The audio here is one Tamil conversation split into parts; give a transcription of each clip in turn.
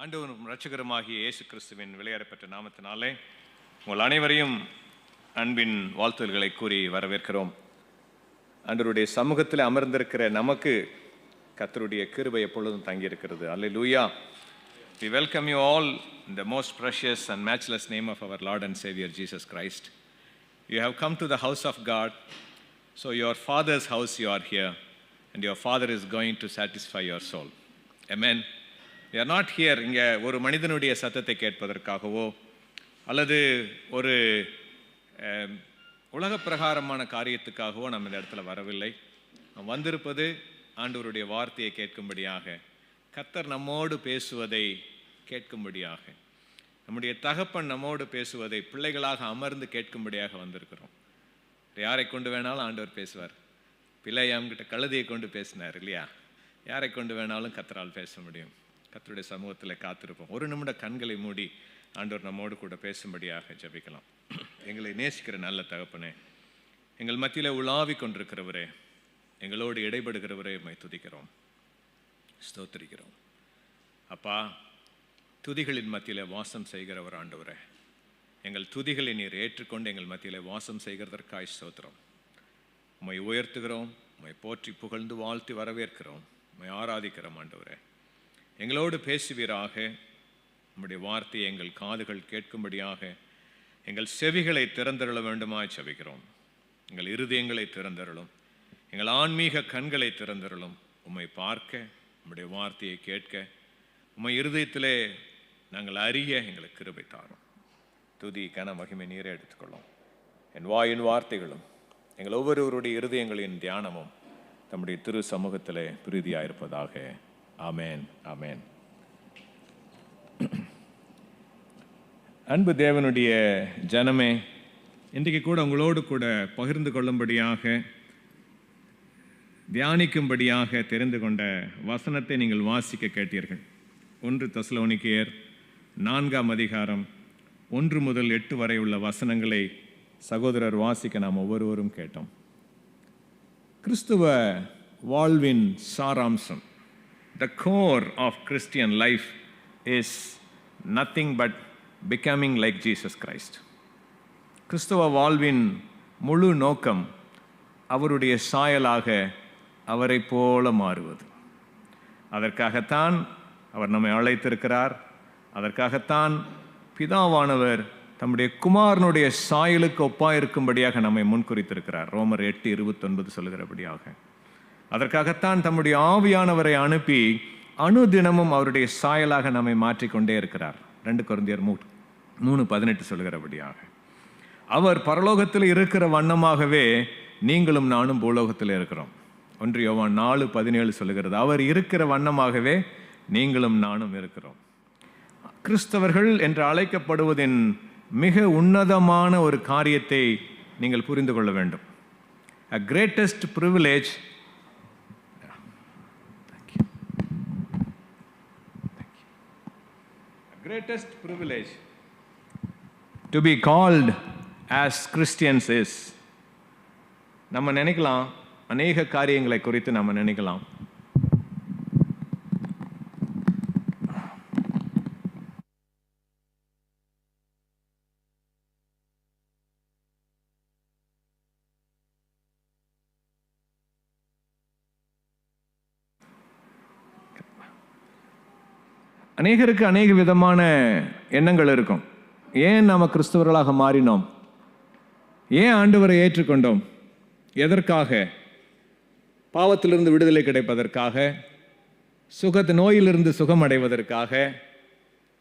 ஆண்டவரும் இரட்சகருமாகிய இயேசு கிறிஸ்துவின் விலையேறப்பட்ட நாமத்தினாலே உங்கள் அனைவரையும் அன்பின் வாழ்த்துதல்களை கூறி வரவேற்கிறோம். ஆண்டவருடைய சமூகத்தில் அமர்ந்திருக்கிற நமக்கு கர்த்தருடைய கிருபை எப்பொழுதும் தங்கியிருக்கிறது. அல்லேலூயா. We welcome you all in the most precious and matchless name of our Lord and Savior Jesus Christ. You have come to the house of God, so your Father's house you are here, and your Father is going to satisfy your soul. Amen. We are not here இங்கே ஒரு மனிதனுடைய சத்தத்தை கேட்பதற்காகவோ அல்லது ஒரு உலக பிரகாரமான காரியத்துக்காகவோ நம்ம இந்த இடத்துல வரவில்லை. நாம் வந்திருப்பது ஆண்டவருடைய வார்த்தையை கேட்கும்படியாக, கர்த்தர் நம்மோடு பேசுவதை கேட்கும்படியாக, நம்முடைய தகப்பன் நம்மோடு பேசுவதை பிள்ளைகளாக அமர்ந்து கேட்கும்படியாக வந்திருக்கிறோம். யாரை கொண்டு வேணாலும் ஆண்டவர் பேசுவார். பிள்ளையாம்கிட்ட கழுதையை கொண்டு பேசினார் இல்லையா? யாரை கொண்டு வேணாலும் கர்த்தரால் பேச முடியும். கர்த்தருடைய சமூகத்தில் காத்திருப்போம். ஒரு நிமிட கண்களை மூடி ஆண்டவர் நம்மோடு கூட பேசும்படியாக ஜெபிக்கலாம். எங்களை நேசிக்கிற நல்ல தகப்பனே, எங்கள் மத்தியில் உலாவி கொண்டிருக்கிறவரே, எங்களோடு இடைபடுகிறவரே, உம்மை துதிக்கிறோம், ஸ்தோத்திரிக்கிறோம். அப்பா, துதிகளின் மத்தியில் வாசம் செய்கிறவர் ஆண்டவரே, எங்கள் துதிகளை நீர் ஏற்றுக்கொண்டு எங்கள் மத்தியில் வாசம் செய்கிறதற்காய் ஸ்தோத்திரம். உம்மை உயர்த்துகிறோம், உம்மை போற்றி புகழ்ந்து வாழ்த்தி வரவேற்கிறோம், உம்மை ஆராதிக்கிறோம். ஆண்டவரே, எங்களோடு பேசுவீராக. உம்முடைய வார்த்தையை எங்கள் காதுகள் கேட்கும்படியாக எங்கள் செவிகளை திறந்தருள வேண்டுமாய் ஜெபிக்கிறோம். எங்கள் இருதயங்களை திறந்தருளும், எங்கள் ஆன்மீக கண்களை திறந்தருளும். உம்மை பார்க்க, உம்முடைய வார்த்தையை கேட்க, உம்மை இருதயத்திலே நாங்கள் அறிய எங்களுக்கு கிருபை தாரும். துதி கன மகிமை நீரே எடுத்துக்கொள்ளும். என் வாயின் வார்த்தைகளும் எங்கள் ஒவ்வொருவருடைய இருதயங்களின் தியானமும் தம்முடைய திரு சமூகத்திலே பிரீதியாயிருப்பதாக. ஆமேன், ஆமேன். அன்பு தேவனுடைய ஜனமே, இன்றைக்கு கூட உங்களோடு கூட பகிர்ந்து கொள்ளும்படியாக, தியானிக்கும்படியாக தெரிந்து கொண்ட வசனத்தை நீங்கள் வாசிக்க கேட்டீர்கள். 1 தெசலோனிக்கேயர் 4ஆம் அதிகாரம் 1 முதல் 8 வரை உள்ள வசனங்களை சகோதரர் வாசிக்க நாம் ஒவ்வொருவரும் கேட்டோம். கிறிஸ்துவ வாழ்வின் சாராம்சம், the core of Christian life is nothing but becoming like Jesus Christ. கிறிஸ்துவ வாழ்வின் முழு நோக்கம் அவருடைய சாயலாக அவரை போல மாறுவது. அதற்காகத்தான் அவர் நம்மை அழைத்திருக்கிறார். அதற்காகத்தான் பிதாவானவர் தம்முடைய குமாரனுடைய சாயலுக்கு ஒப்பாயிருக்கும்படியாக நம்மை முன்குறித்திருக்கிறார். ரோமர் 8:29 சொல்லுகிறபடியாக. அதற்காகத்தான் தம்முடைய ஆவியானவரை அனுப்பி அனுதினமும் அவருடைய சாயலாக நம்மை மாற்றிக்கொண்டே இருக்கிறார். 2 கொரிந்தியர் 3:18 சொல்லுகிறபடியாக. அவர் பரலோகத்தில் இருக்கிற வண்ணமாகவே நீங்களும் நானும் பூலோகத்தில் இருக்கிறோம். 1 யோவான் 4:17 சொல்லுகிறது, அவர் இருக்கிற வண்ணமாகவே நீங்களும் நானும் இருக்கிறோம். கிறிஸ்தவர்கள் என்று அழைக்கப்படுவதின் மிக உன்னதமான ஒரு காரியத்தை நீங்கள் புரிந்து கொள்ள வேண்டும். A greatest privilege greatest privilege to be called as Christians is. நம்ம நினைக்கலாம், அநேக காரியங்களை குறித்து நம்ம நினைக்கலாம். அநேகருக்கு அநேக விதமான எண்ணங்கள் இருக்கும். ஏன் நாம் கிறிஸ்தவர்களாக மாறினோம்? ஏன் ஆண்டவரை ஏற்றுக்கொண்டோம்? எதற்காக? பாவத்திலிருந்து விடுதலை கிடைப்பதற்காக, நோயிலிருந்து சுகம் அடைவதற்காக,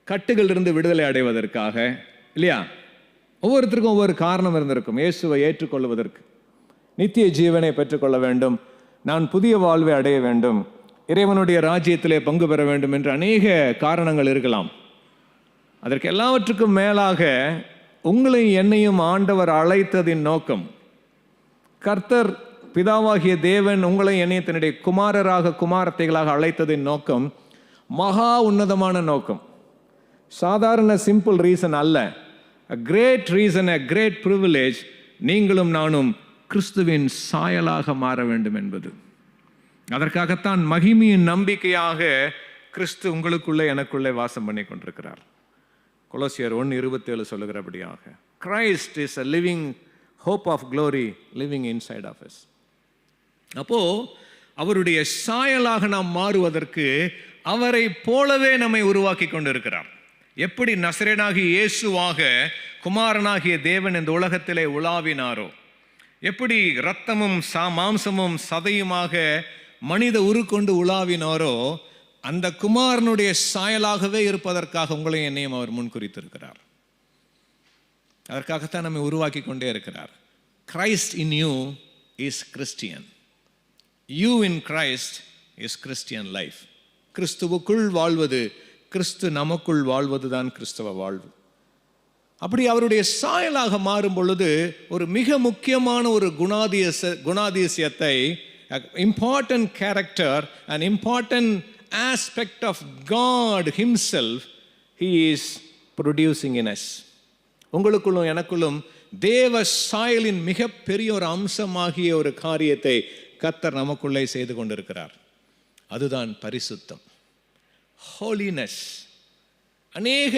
கட்டுகளிலிருந்து விடுதலை அடைவதற்காக, இல்லையா? ஒவ்வொருத்தருக்கும் ஒவ்வொரு காரணம் இருந்திருக்கும். இயேசுவை ஏற்றுக்கொள்வதற்கு, நித்திய ஜீவனை பெற்றுக்கொள்ள வேண்டும், நான் புதிய வாழ்வை அடைய வேண்டும், இறைவனுடைய ராஜ்யத்திலே பங்கு பெற வேண்டும் என்று அநேக காரணங்கள் இருக்கலாம். அதற்கு எல்லாவற்றுக்கும் மேலாக உங்களையும் என்னையும் ஆண்டவர் அழைத்ததின் நோக்கம், கர்த்தர் பிதாவாகிய தேவன் உங்களையும் என்னையும் தன்னுடைய குமாரராக குமாரத்தைகளாக அழைத்ததின் நோக்கம் மகா உன்னதமான நோக்கம். சாதாரண சிம்பிள் ரீசன் அல்ல. a great reason, a great privilege. நீங்களும் நானும் கிறிஸ்துவின் சாயலாக மாற வேண்டும் என்பது. அதற்காகத்தான் மகிமையின் நம்பிக்கையாக கிறிஸ்து உங்களுக்குள்ளே எனக்குள்ளே வாசம் பண்ணி கொண்டிருக்கிறார். கொலோசியர் 1:27 சொல்லுகிறபடியாக, Christ is a living hope of glory living inside of us. அப்போ அவருடைய சாயலாக நாம் மாறுவதற்கு அவரை போலவே நம்மை உருவாக்கி கொண்டிருக்கிறார். எப்படி நசரேயனாகிய இயேசுவாக குமாரனாகிய தேவன் இந்த உலகத்திலே உலாவினாரோ, எப்படி இரத்தமும் மாம்சமும் சதையுமாக மனித உருக்கொண்டு உலாவினாரோ, அந்த குமாரனுடைய சாயலாகவே இருப்பதற்காக உங்களையும் என்னையும் அவர் முன்குறித்திருக்கிறார். அதற்காகத்தான் நம்மை உருவாக்கி கொண்டே இருக்கிறார். Christ in you is Christian. You in Christ is Christian life. கிறிஸ்துவுக்குள் வாழ்வது, கிறிஸ்து நமக்குள் வாழ்வது தான் கிறிஸ்தவ வாழ்வு. அப்படி அவருடைய சாயலாக மாறும் பொழுது ஒரு மிக முக்கியமான ஒரு குணாதிசயத்தை, important character, an important aspect of God himself, he is producing in us. உங்களுக்குள்ளும் எனக்குள்ளும் தேவ சாயலின் மிக பெரிய ஒரு அம்சமாகிய ஒரு காரியத்தை கர்த்தர் நமக்குள்ளே செய்து கொண்டிருக்கிறார். அதுதான் பரிசுத்தம், holiness. அநேக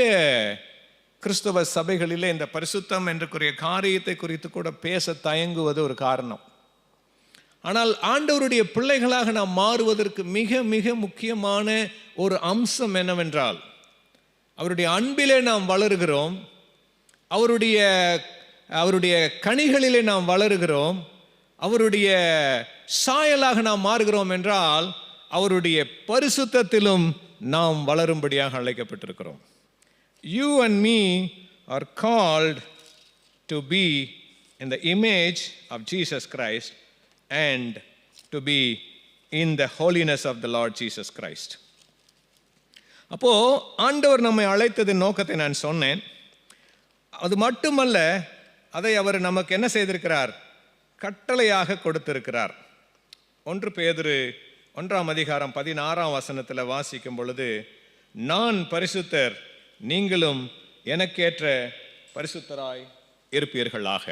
கிறிஸ்தவ சபைகளிலே இந்த பரிசுத்தம் என்ற காரியத்தை குறித்து கூட பேச தயங்குவது ஒரு காரணம். ஆனால் ஆண்டவருடைய பிள்ளைகளாக நாம் மாறுவதற்கு மிக மிக முக்கியமான ஒரு அம்சம் என்னவென்றால், அவருடைய அன்பிலே நாம் வளருகிறோம், அவருடைய கனிகளிலே நாம் வளருகிறோம், அவருடைய சாயலாக நாம் மாறுகிறோம் என்றால் அவருடைய பரிசுத்தத்திலும் நாம் வளரும்படியாக அழைக்கப்பட்டிருக்கிறோம். You and me are called to be in the image of Jesus Christ and to be in the holiness of the Lord Jesus Christ. அப்போ ஆண்டவர் நம்மை அழைத்ததின் நோக்கத்தை நான் சொன்னேன். அது மட்டுமல்ல, அதை அவர் நமக்கு என்ன செய்திருக்கிறார்? கட்டளையாக கொடுத்திருக்கிறார். 1 பேதுரு 1:16 வாசிக்கும் பொழுது, நான் பரிசுத்தர், நீங்களும் எனக்கேற்ற பரிசுத்தராய் இருப்பீர்களாக.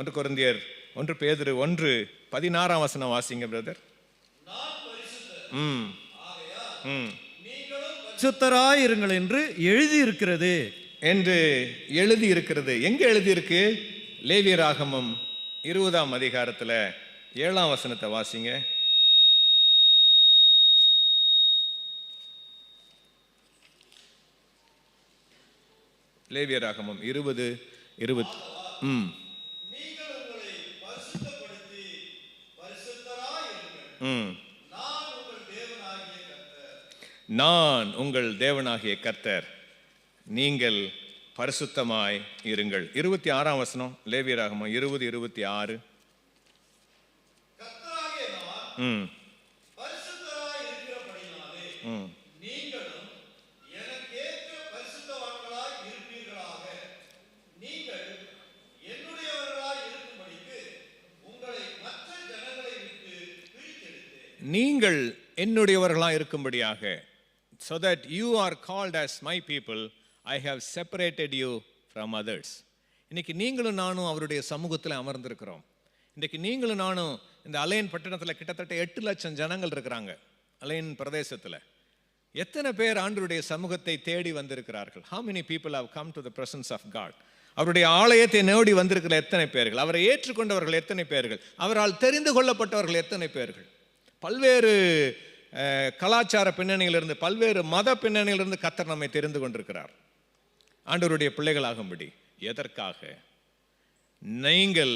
1 பேதுரு 1:16 வாசிங்க பிரதர். பரிசுத்தராய் இருங்கள் என்று எழுதியிருக்கிறது என்று எழுதியிருக்கிறது. எங்க எழுதியிருக்கு? லேவியராகமம் 20 7 வாசிங்க. லேவியராகமம் 20:20. நான் உங்கள் தேவனாகிய கர்த்தர், நீங்கள் பரிசுத்தமாய் இருங்கள். 26 லேவியராகமம் 20:26. நீங்கள் என்னுடையவர்களாக இருக்கும்படியாக, so that you are called as my people, I have separated you from others. இன்னைக்கு நீங்களும் நானும் அவருடைய சமூகத்தில் அமர்ந்திருக்கிறோம். இன்றைக்கு நீங்களும் நானும் இந்த அலைன் பட்டணத்தில் கிட்டத்தட்ட 8 லட்சம் ஜனங்கள் இருக்கிறாங்க. அலைன் பிரதேசத்தில் எத்தனை பேர் ஆண்டவருடைய சமூகத்தை தேடி வந்திருக்கிறார்கள்? How many people have come to the presence of God? அவருடைய ஆலயத்தை நோடி வந்திருக்கிற எத்தனை பேர்கள்? அவரை ஏற்றுக்கொண்டவர்கள் எத்தனை பேர்கள்? அவரால் தெரிந்து கொள்ளப்பட்டவர்கள் எத்தனை பேர்கள்? பல்வேறு கலாச்சார பின்னணியிலிருந்து, பல்வேறு மத பின்னணியிலிருந்து கர்த்தர் நம்மை தெரிந்து கொண்டிருக்கிறார் ஆண்டவருடைய பிள்ளைகளாகும்படி. எதற்காக? நீங்கள்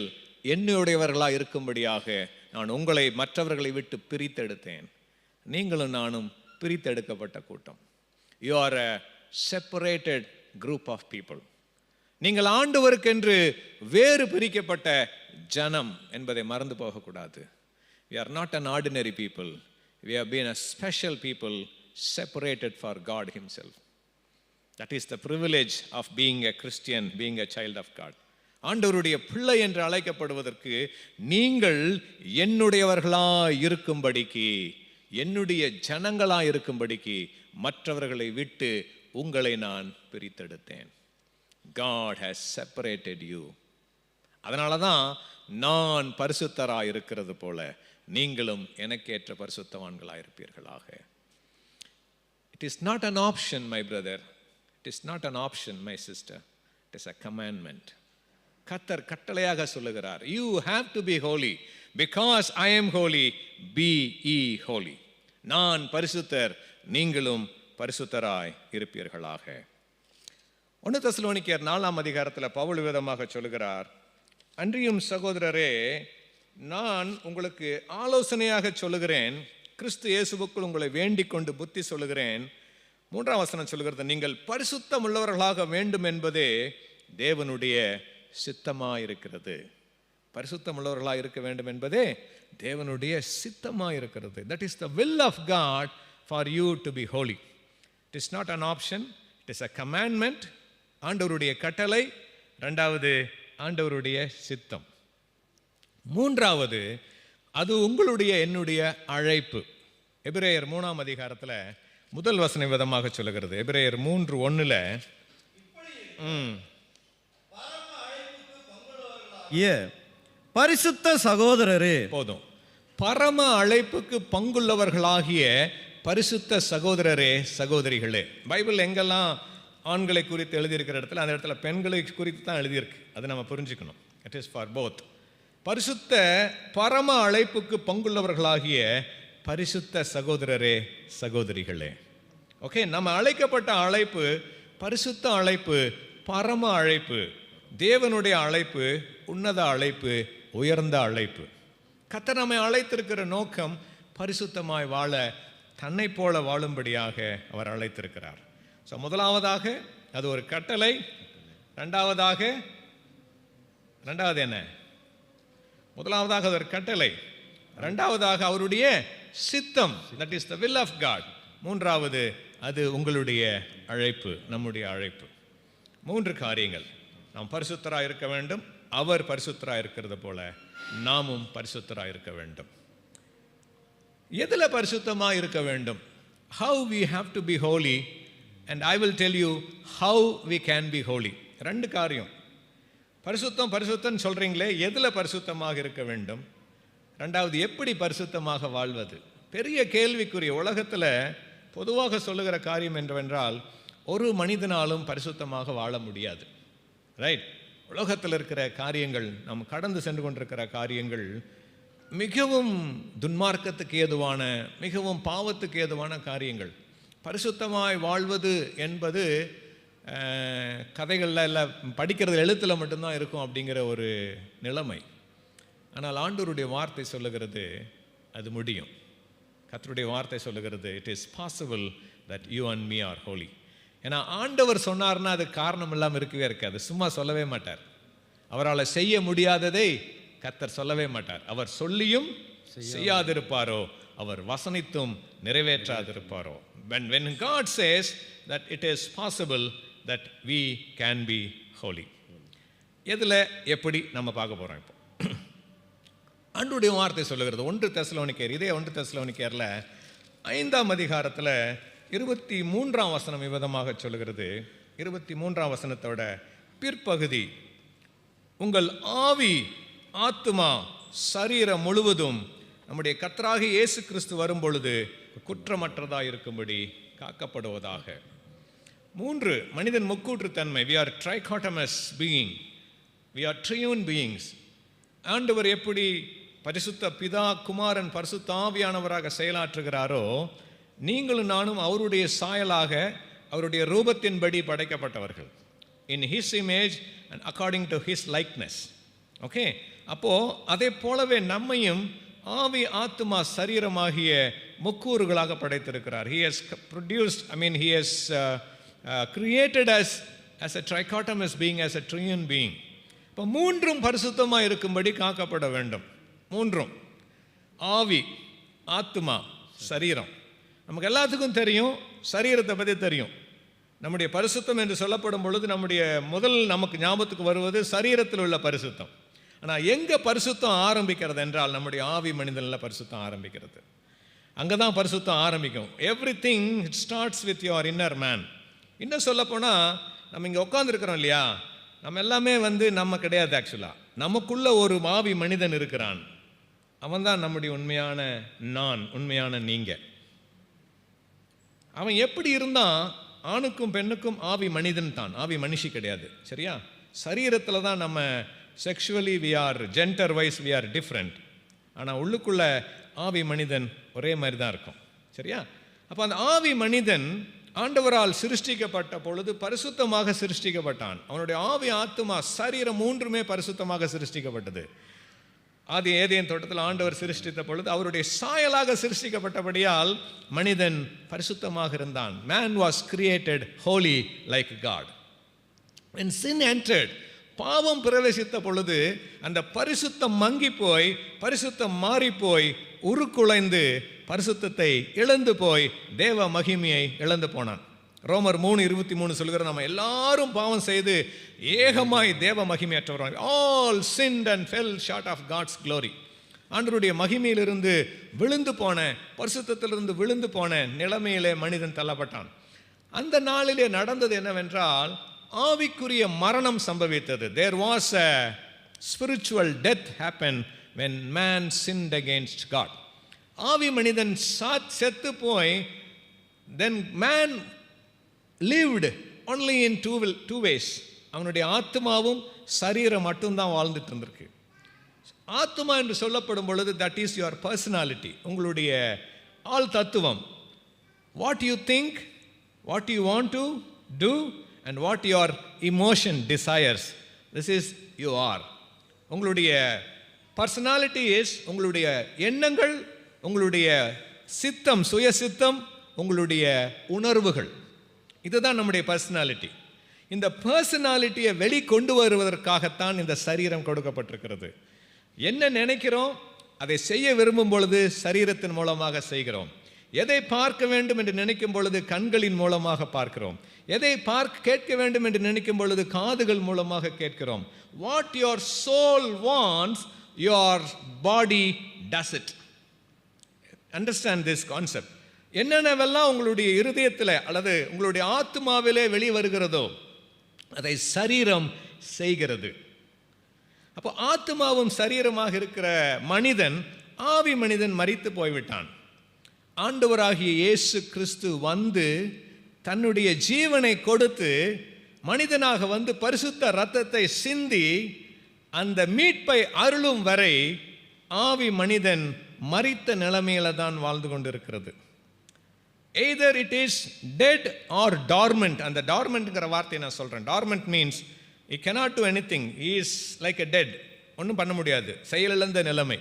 என்னுடையவர்களாக இருக்கும்படியாக நான் உங்களை மற்றவர்களை விட்டு பிரித்தெடுத்தேன். நீங்களும் நானும் பிரித்தெடுக்கப்பட்ட கூட்டம். You are a separated group of people. நீங்கள் ஆண்டவருக்கென்று வேறு பிரிக்கப்பட்ட ஜனம் என்பதை மறந்து போகக்கூடாது. We are not an ordinary people. We have been a special people separated for God himself. That is the privilege of being a Christian, being a child of God. ஆண்டவருடைய பிள்ளை என்று அழைக்கப்படுவதற்கு நீங்கள் என்னுடையவர்களாய் இருக்கும்படிக்கு, என்னுடைய ஜனங்களாய் இருக்கும்படிக்கு மற்றவர்களை விட்டு உங்களை நான் பிரித்தெடுத்தேன். God has separated you. அதனால தான் நான் பரிசுத்தராய் இருக்கிறது போல நீங்களும் எனக்கேற்ற பரிசுத்தவான்களாக இருப்பீர்களாக. It is not an option, my brother. It is not an option, my sister. It is a commandment. கர்த்தர் கட்டளையாக சொல்லுகிறார், you have to be holy because I am holy, be ye holy. நான் பரிசுத்தர், நீங்களும் பரிசுத்தராய் இருப்பீர்களாக. 1 தெசலோனிக்கேயர் 4ஆம் அதிகாரத்தில் பவுல் விதமாக சொல்லுகிறார், அன்றியும் சகோதரரே, நான் உங்களுக்கு ஆலோசனையாக சொல்லுகிறேன், கிறிஸ்து இயேசுவுக்குள் உங்களை வேண்டிக் கொண்டு புத்தி சொல்லுகிறேன். 3ஆம் வசனம் சொல்லுகிறது, நீங்கள் பரிசுத்தம் உள்ளவர்களாக வேண்டும் என்பதே தேவனுடைய சித்தமாயிருக்கிறது. பரிசுத்தம் உள்ளவர்களாக இருக்க வேண்டும் என்பதே தேவனுடைய சித்தமாயிருக்கிறது. That is the will of God for you to be holy. It is not an option, it is a commandment. ஆண்டவருடைய கட்டளை, இரண்டாவது ஆண்டவருடைய சித்தம், மூன்றாவது அது உங்களுடைய என்னுடைய அழைப்பு. எபிரேயர் 3ஆம் அதிகாரத்தில் முதல் வசன விதமாக சொல்லுகிறது. எபிரேயர் 3:1 பரிசுத்த சகோதரரே, போதும், பரம அழைப்புக்கு பங்குள்ளவர்களாகிய பரிசுத்த சகோதரரே, சகோதரிகளே. பைபிள் எங்கெல்லாம் ஆண்களை குறித்து எழுதியிருக்கிற இடத்துல அந்த இடத்துல பெண்களை குறித்து தான் எழுதியிருக்கு. அதை நம்ம புரிஞ்சுக்கணும். It is for both. பரிசுத்த பரம அழைப்புக்கு பங்குள்ளவர்களாகிய பரிசுத்த சகோதரரே, சகோதரிகளே. ஓகே, நம்ம அழைக்கப்பட்ட அழைப்பு பரிசுத்த அழைப்பு, பரம அழைப்பு, தேவனுடைய அழைப்பு, உன்னத அழைப்பு, உயர்ந்த அழைப்பு. கர்த்தர் நம்மை அழைத்திருக்கிற நோக்கம் பரிசுத்தமாய் வாழ, தன்னை போல வாழும்படியாக அவர் அழைத்திருக்கிறார். ஸோ முதலாவதாக அது ஒரு கட்டளை, ரெண்டாவது என்ன? முதலாவதாக அது ஒரு கட்டளை, ரெண்டாவதாக அவருடைய சித்தம், that is the will of God. மூன்றாவது அது உங்களுடைய அழைப்பு, நம்முடைய அழைப்பு. 3 காரியங்கள். நாம் பரிசுத்தராக இருக்க வேண்டும், அவர் பரிசுத்தராக இருக்கிறது போல நாமும் பரிசுத்தராக இருக்க வேண்டும். எதில் பரிசுத்தமாக இருக்க வேண்டும்? How we have to be holy, and I will tell you how we can be holy. 2 காரியம். பரிசுத்தம் சொல்றீங்களே, எதில் பரிசுத்தமாக இருக்க வேண்டும்? ரெண்டாவது, எப்படி பரிசுத்தமாக வாழ்வது? பெரிய கேள்விக்குரிய. உலகத்தில் பொதுவாக சொல்லுகிற காரியம் என்னவென்றால், ஒரு மனிதனாலும் பரிசுத்தமாக வாழ முடியாது. ரைட்? உலகத்தில் இருக்கிற காரியங்கள், நாம் கடந்து சென்று கொண்டிருக்கிற காரியங்கள் மிகவும் துன்மார்க்கத்துக்கு ஏதுவான, மிகவும் பாவத்துக்கு ஏதுவான காரியங்கள். பரிசுத்தமாய் வாழ்வது என்பது கதைகளில் எல்லாம் படிக்கிறது, எழுத்தில் மட்டும்தான் இருக்கும் அப்படிங்கிற ஒரு நிலைமை. ஆனால் ஆண்டவருடைய வார்த்தை சொல்லுகிறது அது முடியும். கர்த்தருடைய வார்த்தை சொல்லுகிறது, it is possible that you and me are holy. ஏன்னா ஆண்டவர் சொன்னார்னா அது காரணம் இல்லாமல் இருக்கவே இருக்காது. சும்மா சொல்லவே மாட்டார். அவரால் செய்ய முடியாததை கர்த்தர் சொல்லவே மாட்டார். அவர் சொல்லியும் செய்யாதிருப்பாரோ, அவர் வசனித்தும் நிறைவேற்றாதிருப்பாரோ. When God says that it is possible that we can be holy. எதில் எப்படி நம்ம பார்க்க போகிறோம் இப்போ. ஆண்டவருடைய வார்த்தை சொல்லுகிறது 1 தெசலோனிக்கேயர், இதே 1 தெசலோனிக்கேயரில் 5ஆம் அதிகாரத்தில் 23ஆம் வசனம் விதமாக சொல்லுகிறது. 23ஆம் வசனத்தோட பிற்பகுதி, உங்கள் ஆவி, ஆத்துமா, சரீரம் முழுவதும் நம்முடைய கர்த்தராகிய இயேசு கிறிஸ்து வரும் பொழுது குற்றமற்றதாக இருக்கும்படி காக்கப்படுவதாக. 3, மனிதன் முக்கூற்றுத்தன்மை. we are trichotomous being, we are triune beings. ஆண்டவர் எப்படி பரிசுத்த பிதா, குமாரன், பரிசுத்த ஆவியானவராக செயலாற்றுகிறாரோ, நீங்களும் நானும் அவருடைய சாயலாக, அவருடைய ரூபத்தின்படி படைக்கப்பட்டவர்கள். in his image and according to his likeness. Okay, அப்போ அதே போலவே நம்மையும் ஆவி, ஆத்துமா, சரீரமாகிய முக்கூறுகளாக படைத்திருக்கிறார். he has produced, he has created us as a trichotomous being, as a triune being. இப்போ 3ம் பரிசுத்தமாக இருக்கும்படி காக்கப்பட வேண்டும். 3ம், ஆவி, ஆத்துமா, சரீரம். நமக்கு எல்லாத்துக்கும் தெரியும், சரீரத்தை பற்றி தெரியும். நம்முடைய பரிசுத்தம் என்று சொல்லப்படும் பொழுது நம்முடைய நமக்கு ஞாபகத்துக்கு வருவது சரீரத்தில் உள்ள பரிசுத்தம். ஆனால் எங்கே பரிசுத்தம் ஆரம்பிக்கிறது என்றால் நம்முடைய ஆவி மனிதனில் பரிசுத்தம் ஆரம்பிக்கிறது. அங்கே தான் பரிசுத்தம் ஆரம்பிக்கும். Everything it starts with your inner man. இன்னும் சொல்லப்போனால், நம்ம இங்கே உட்காந்துருக்கிறோம் இல்லையா, நம்ம எல்லாமே நம்ம கிடையாது. ஆக்சுவலாக நமக்குள்ள ஒரு ஆவி மனிதன் இருக்கிறான். அவன் தான் நம்முடைய உண்மையான நான், உண்மையான நீங்கள். அவன் எப்படி இருந்தான்? ஆணுக்கும் பெண்ணுக்கும் ஆவி மனிதன் தான், ஆவி மனுஷி கிடையாது. சரியா? சரீரத்தில் தான் நம்ம sexually we are gender wise we are different. ஆனால் உள்ளுக்குள்ள ஆவி மனிதன் ஒரே மாதிரி தான் இருக்கும். சரியா? அப்போ அந்த ஆவி மனிதன் ஆண்டவரால் சிருஷ்டிக்கப்பட்ட பொழுது பரிசுத்தமாக சிருஷ்டிக்கப்பட்டான். அவனுடைய ஆவி, ஆத்துமா, சரீரம் மூன்றுமே பரிசுத்தமாக சிருஷ்டிக்கப்பட்டது. ஆதி ஏதேன் தோட்டத்தில் ஆண்டவர் சிருஷ்டித்த பொழுது அவருடைய சாயலாக சிருஷ்டிக்கப்பட்டபடியால் மனிதன் பரிசுத்தமாக இருந்தான். Man was created holy like God. When sin entered, பாவம் பிரவேசித்த பொழுது அந்த பரிசுத்தம் மங்கி போய், பரிசுத்தம் மாறி போய், உருக்குலைந்து பரிசுத்தத்தை இழந்து போய் தேவ மகிமையை இழந்து போனான். ரோமர் 3:23 சொல்கிற, நம்ம எல்லாரும் பாவம் செய்து ஏகமாய் தேவ மகிமையற்றவர்கள். All sinned and fell short of God's glory. ஆண்டவருடைய மகிமையிலிருந்து விழுந்து போன, பரிசுத்தத்திலிருந்து விழுந்து போன நிலைமையிலே மனிதன் தள்ளப்பட்டான். அந்த நாளிலே நடந்தது என்னவென்றால், ஆவிக்குரிய மரணம் சம்பவித்தது. There was a spiritual death happened when man sinned against God. ஆவி மனிதன் செத்து போய், then man lived only in two ways. அவனுடைய ஆத்மாவும் சரீரம் மட்டும்தான் வாழ்ந்துட்டு இருந்திருக்கு. ஆத்மா என்று சொல்லப்படும் பொழுது தட் இஸ் யுவர் பர்சனாலிட்டி, உங்களுடைய ஆள் தத்துவம். What you think, what you want to do and what your emotion desires, this is you are. உங்களுடைய பர்சனாலிட்டி இஸ் உங்களுடைய எண்ணங்கள், உங்களுடைய சித்தம், சுய சித்தம், உங்களுடைய உணர்வுகள். இதுதான் நம்முடைய பர்சனாலிட்டி. இந்த பர்சனாலிட்டியை வெளிக்கொண்டு வருவதற்காகத்தான் இந்த சரீரம் கொடுக்கப்பட்டிருக்கிறது. என்ன நினைக்கிறோம் அதை செய்ய விரும்பும் பொழுது சரீரத்தின் மூலமாக செய்கிறோம். எதை பார்க்க வேண்டும் என்று நினைக்கும் பொழுது கண்களின் மூலமாக பார்க்கிறோம். எதை கேட்க வேண்டும் என்று நினைக்கும் பொழுது காதுகள் மூலமாக கேட்கிறோம். What your soul wants, your body does it. Understand this concept. என்னென்னவெல்லாம் உங்களுடைய இருதயத்தில் அல்லது உங்களுடைய ஆத்மாவிலே வெளிவருகிறதோ அதை சரீரம் செய்கிறது. அப்போ ஆத்மாவும் சரீரமாக இருக்கிற மனிதன், ஆவி மனிதன் மரித்து போய்விட்டான். ஆண்டவராகிய இயேசு கிறிஸ்து வந்து தன்னுடைய ஜீவனை கொடுத்து மனிதனாக வந்து பரிசுத்த இரத்தத்தை சிந்தி அந்த மீட்பை அருளும் வரை ஆவி மனிதன் மரித்த நிலைமையில தான் வாழ்ந்து கொண்டிருக்கிறது. Either it is dead or dormant. அந்த dormantங்கிற வார்த்தையை நான் சொல்றேன். Dormant means he cannot do anything. He is like a dead. ஒன்றும் பண்ண முடியாது, செயலிழந்த நிலைமை.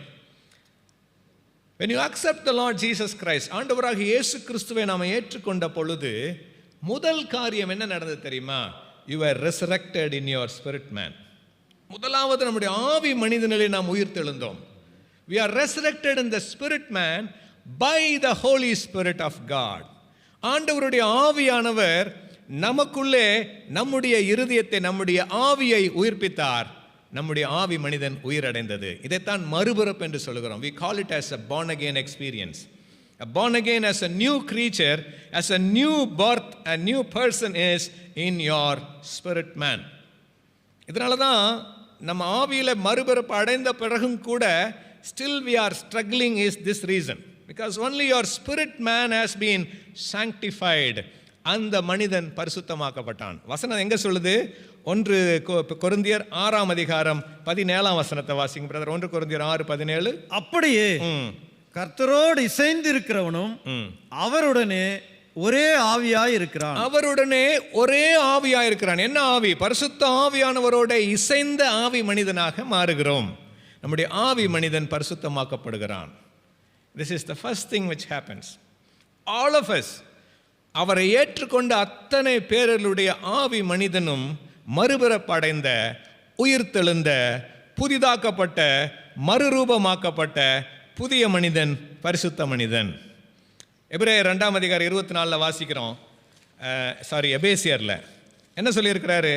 When you accept the Lord Jesus Christ, ஆண்டவராக இயேசு கிறிஸ்துவை நாம் ஏற்றுக்கொண்ட பொழுது முதல் காரியம் என்ன நடந்தது தெரியுமா? You were resurrected in your spirit man. முதலாவது நம்முடைய ஆவி மனிதனிலே நாம் உயிர்த்தெழுந்தோம். We are resurrected in the spirit man by the Holy Spirit of God. ஆண்டவருடைய ஆவியானவர் நமக்குள்ளே நம்முடைய இருதயத்தை, நம்முடைய ஆவியை உயிர்ப்பித்தார். நம்முடைய ஆவி மனிதன் உயிரடைந்தது. இதைத்தான் மறுபிறப்பு என்று சொல்கிறோம். We call it as a born again experience. A born again as a new creature, as a new birth, a new person is in your spirit man. இதனால தான் நம்ம ஆவியில மறுபிறப்பு அடைந்த பிறகும் கூட still we are struggling is this reason. Because only your spirit man has been sanctified. அந்த மனிதன் பரிசுத்தமாக்கப்பட்டான். வசனம் எங்க சொல்லுது? 1 கொரிந்தியர் 6:17 வாசிங்க பிரதர். 1 கொரிந்தியர் 6:17. அப்படியே கர்த்தரோடு இசைந்திருக்கிறவனும் அவருடனே ஒரே ஆவியாய் இருக்கிறான். அவருடனே ஒரே ஆவியாய் இருக்கிறான். என்ன ஆவி? பரிசுத்த ஆவியானவரோட இசைந்த ஆவி மனிதனாக மாறுகிறோம். நம்முடைய ஆவி மனிதன் பரிசுத்தமாக்கப்படுகிறான். This is the first thing which happens. All of us, அவரை ஏற்றுக்கொண்ட அத்தனை பேர்களுடைய ஆவி மனிதனும் மறுபிறப்படைந்த, உயிர்த்தெழுந்த, புதிதாக்கப்பட்ட, மறுரூபமாக்கப்பட்ட புதிய மனிதன், பரிசுத்த மனிதன். எபிரேயர் 2:24 வாசிக்கிறோம். எபேசியர்ல என்ன சொல்லியிருக்கிறாரு?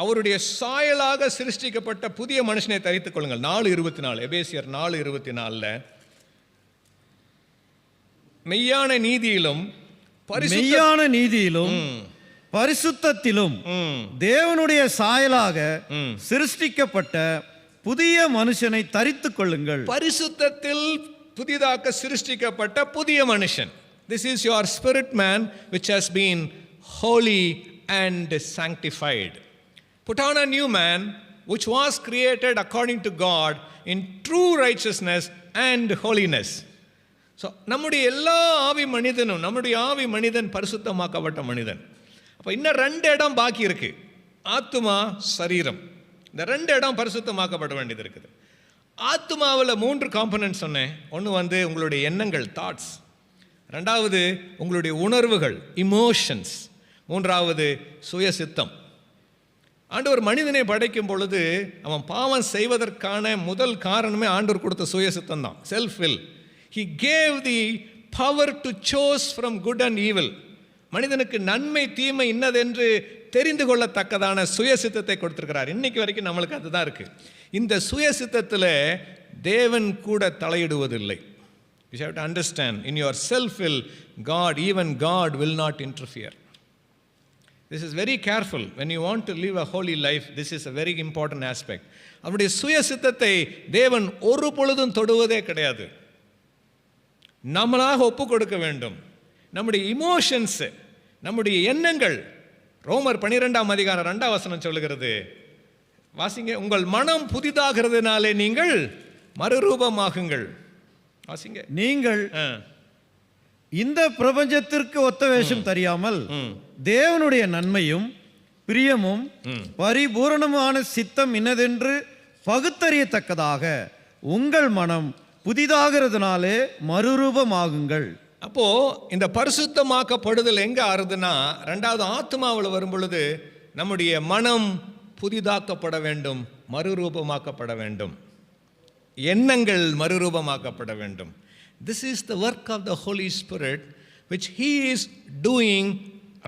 அவருடைய சாயலாக சிருஷ்டிக்கப்பட்ட புதிய மனுஷனை தரித்துக் கொள்ளுங்கள். 4:24, எபேசியர் 4:24. மெய்யான நீதியிலும் பரிசுத்தத்திலும் தேவனுடைய சாயலாக சிருஷ்டிக்கப்பட்ட புதிய மனுஷனை தரித்துக் கொள்ளுங்கள். பரிசுத்தத்தில் புதிதாக சிருஷ்டிக்கப்பட்ட புதிய மனுஷன். This is your spirit man which has been holy and sanctified. Put on a new man which was created according to God in true righteousness and holiness. So நம்முடைய எல்லா நம்முடைய ஆவி மனிதன் பரிசுத்தமாக்கப்பட்ட மனிதன். அப்போ இன்னும் 2 இடம் பாக்கி இருக்கு, ஆத்துமா, சரீரம். இந்த 2 இடம் பரிசுத்தமாக்கப்பட வேண்டியது இருக்குது. ஆத்துமாவில் 3 காம்பனன்ட் சொன்னேன். ஒன்று உங்களுடைய எண்ணங்கள், தாட்ஸ். 2வது உங்களுடைய உணர்வுகள், இமோஷன்ஸ். 3வது சுயசித்தம். ஆண்டவர் மனிதனை படைக்கும் பொழுது அவன் பாவம் செய்வதற்கான முதல் காரணமே ஆண்டவர் கொடுத்த சுயசித்தம் தான், self will. He gave the power to choose from good and evil. மனிதனுக்கு நன்மை தீமை இன்னதென்று தெரிந்து கொள்ளத்தக்கதான சுயசித்தத்தை கொடுத்திருக்கிறார். இன்னைக்கு வரைக்கும் நம்மளுக்கு அதுதான் இருக்கு. இந்த சுயசித்தத்தில் தேவன் கூட தலையிடுவதில்லை. You have to understand, in your self will, even God will not interfere. This is very careful. When you want to live a holy life, this is a very important aspect. அவருடைய சுயசித்தத்தை தேவன் ஒரு பொழுதும் தொடுவதே கிடையாது. நம்மளாக ஒப்பு கொடுக்க வேண்டும். நம்முடைய இமோஷன்ஸ், நம்முடைய எண்ணங்கள். ரோமர் 12ஆம் அதிகாரம் 2ஆம் வசனம் சொல்லுகிறது, வாசிங்க. உங்கள் மனம் புதிதாகிறதுனாலே நீங்கள் மறுரூபமாகுங்கள். வாசிங்க. நீங்கள் இந்த பிரபஞ்சத்திற்கு ஒத்த வேஷம் தெரியாமல் தேவனுடைய நன்மையும் பிரியமும் பரிபூரணமான சித்தம் இன்னதென்று பகுத்தறியத்தக்கதாக உங்கள் மனம் புதிதாகிறதுனாலே மறுரூபமாகுங்கள். அப்போ இந்த பரிசுத்தமாக்கப்படுதல் எங்க ஆறுதுன்னா, 2வது ஆத்மாவில் வரும் பொழுது நம்முடைய மனம் புதிதாக்கப்பட வேண்டும், மறுரூபமாக்கப்பட வேண்டும், எண்ணங்கள் மறுரூபமாக்கப்பட வேண்டும். This is the work of the Holy Spirit which He is doing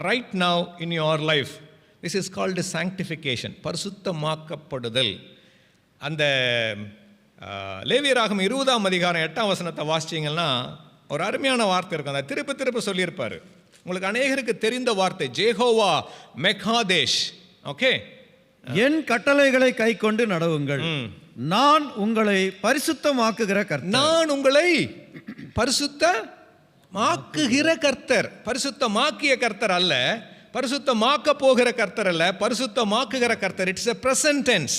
right now in your life. This is called sanctification, பரிசுத்தமாக்கப்படுதல். அந்த லேவியராகமம் 20ஆம் அதிகாரம் 8ஆம் வசனத்தை வாசிச்சீங்கன்னா ஒரு அருமையான வார்த்தை இருக்கும். அதை திருப்ப சொல்லியிருப்பார். உங்களுக்கு அநேகருக்கு தெரிந்த வார்த்தை, ஜெகோவா மெகாதேஷ். ஓகே, என் கட்டளைகளை கை கொண்டு நடவுங்கள், நான் உங்களை பரிசுத்தமாக்குகிற கர்த்தர். நான் உங்களை பரிசுத்தமாக்குகிற கர்த்தர். பரிசுத்தமாக்கிய கர்த்தர் அல்ல, பரிசுத்தமாக்க போகிற கர்த்தர் அல்ல, பரிசுத்தமாக்குகிற கர்த்தர். It's a present tense.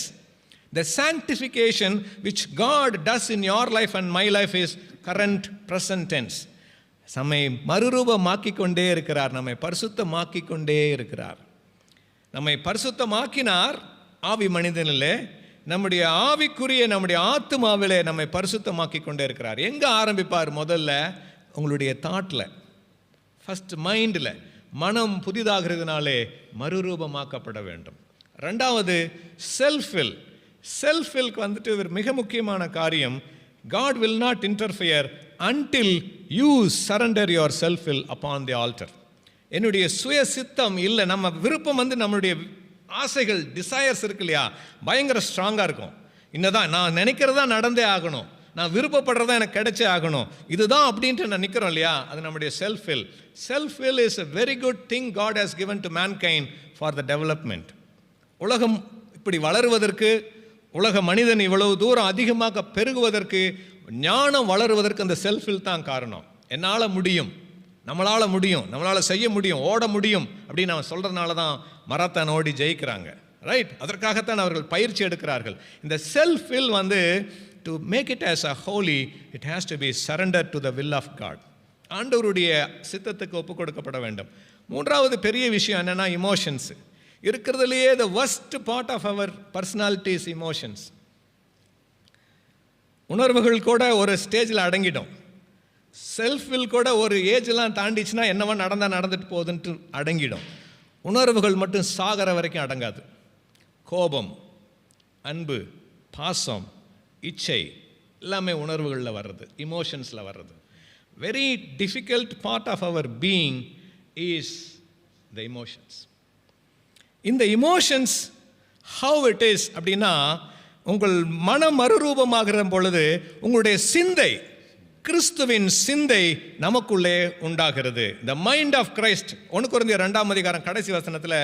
The sanctification which God does in your life and my life is current present tense. நம்மை மறுரூபமாக்கிக் கொண்டே இருக்கிறார், நம்மை பரிசுத்தமாக்கிக் கொண்டே இருக்கிறார். நம்மை பரிசுத்தமாக்கினார் ஆவி மனிதனிலே, நம்முடைய ஆவிக்குரிய நம்முடைய ஆத்துமாவிலே நம்மை பரிசுத்தமாக்கிக் கொண்டே இருக்கிறார். எங்க ஆரம்பிப்பார்? முதல்ல உங்களுடைய தாட்ல, ஃபர்ஸ்ட் மைண்டில். மனம் புதிதாகிறதுனாலே மறுரூபமாக்கப்பட வேண்டும். 2வது செல்ஃபில். செல்ஃபில்க்கு வந்துட்டு ஒரு மிக முக்கியமான காரியம், God will not interfere until you surrender your self-will upon the altar. என்னுடைய சுய சித்தம் இல்லை, நம்ம விருப்பம் நம்மளுடைய ஆசைகள், டிசையர்ஸ் இருக்கு இல்லையா, பயங்கர ஸ்ட்ராங்காக இருக்கும். இன்னதான் நான் நினைக்கிறதா நடந்தே ஆகணும், நான் விருப்பப்படுறதா எனக்கு கிடைச்சே ஆகணும், இதுதான் அப்படின்ட்டு நான் நிற்கிறோம் இல்லையா, அது நம்முடைய self-will. Self-will is a very good thing God has given to mankind for the development. உலகம் இப்படி வளருவதற்கு, உலக மனிதன் இவ்வளவு தூரம் அதிகமாக பெருகுவதற்கு, ஞானம் வளருவதற்கு அந்த செல்ஃபில் தான் காரணம். என்னால் முடியும், நம்மளால் முடியும், நம்மளால் செய்ய முடியும், ஓட முடியும் அப்படின்னு அவன் சொல்கிறதுனால தான் மராத்தான் ஓடி ஜெயிக்கிறாங்க. ரைட்? அதற்காகத்தான் அவர்கள் பயிற்சி எடுக்கிறார்கள். இந்த செல்ஃபில் to make it as a holy, it has to be surrender to the will of God. ஆண்டவருடைய சித்தத்துக்கு ஒப்பு கொடுக்கப்பட வேண்டும். 3வது பெரிய விஷயம் என்னென்னா இமோஷன்ஸ். இருக்கிறதுலையே the worst part of our personality is emotions. உணர்வுகள் கூட ஒரு ஸ்டேஜில் அடங்கிடும். செல்ஃப் வில் கூட ஒரு ஏஜ்லாம் தாண்டிச்சுன்னா என்னவோ நடந்துட்டு போகுதுன்ட்டு அடங்கிடும். உணர்வுகள் மட்டும் சாகர வரைக்கும் அடங்காது. கோபம், அன்பு, பாசம், இச்சை எல்லாமே உணர்வுகளில் வர்றது, இமோஷன்ஸில் வர்றது. Very difficult part of our being is the emotions. இந்த இமோஷன்ஸ் ஹவ் இட் இஸ் அப்படின்னா, உங்கள் மனம் மறுரூபமாகிற பொழுது உங்களுடைய சிந்தை, கிறிஸ்துவின் சிந்தை நமக்குள்ளே உண்டாகிறது. The mind of Christ. 1 கொரிந்தியர் 2ஆம் அதிகாரம் கடைசி வசனத்தில்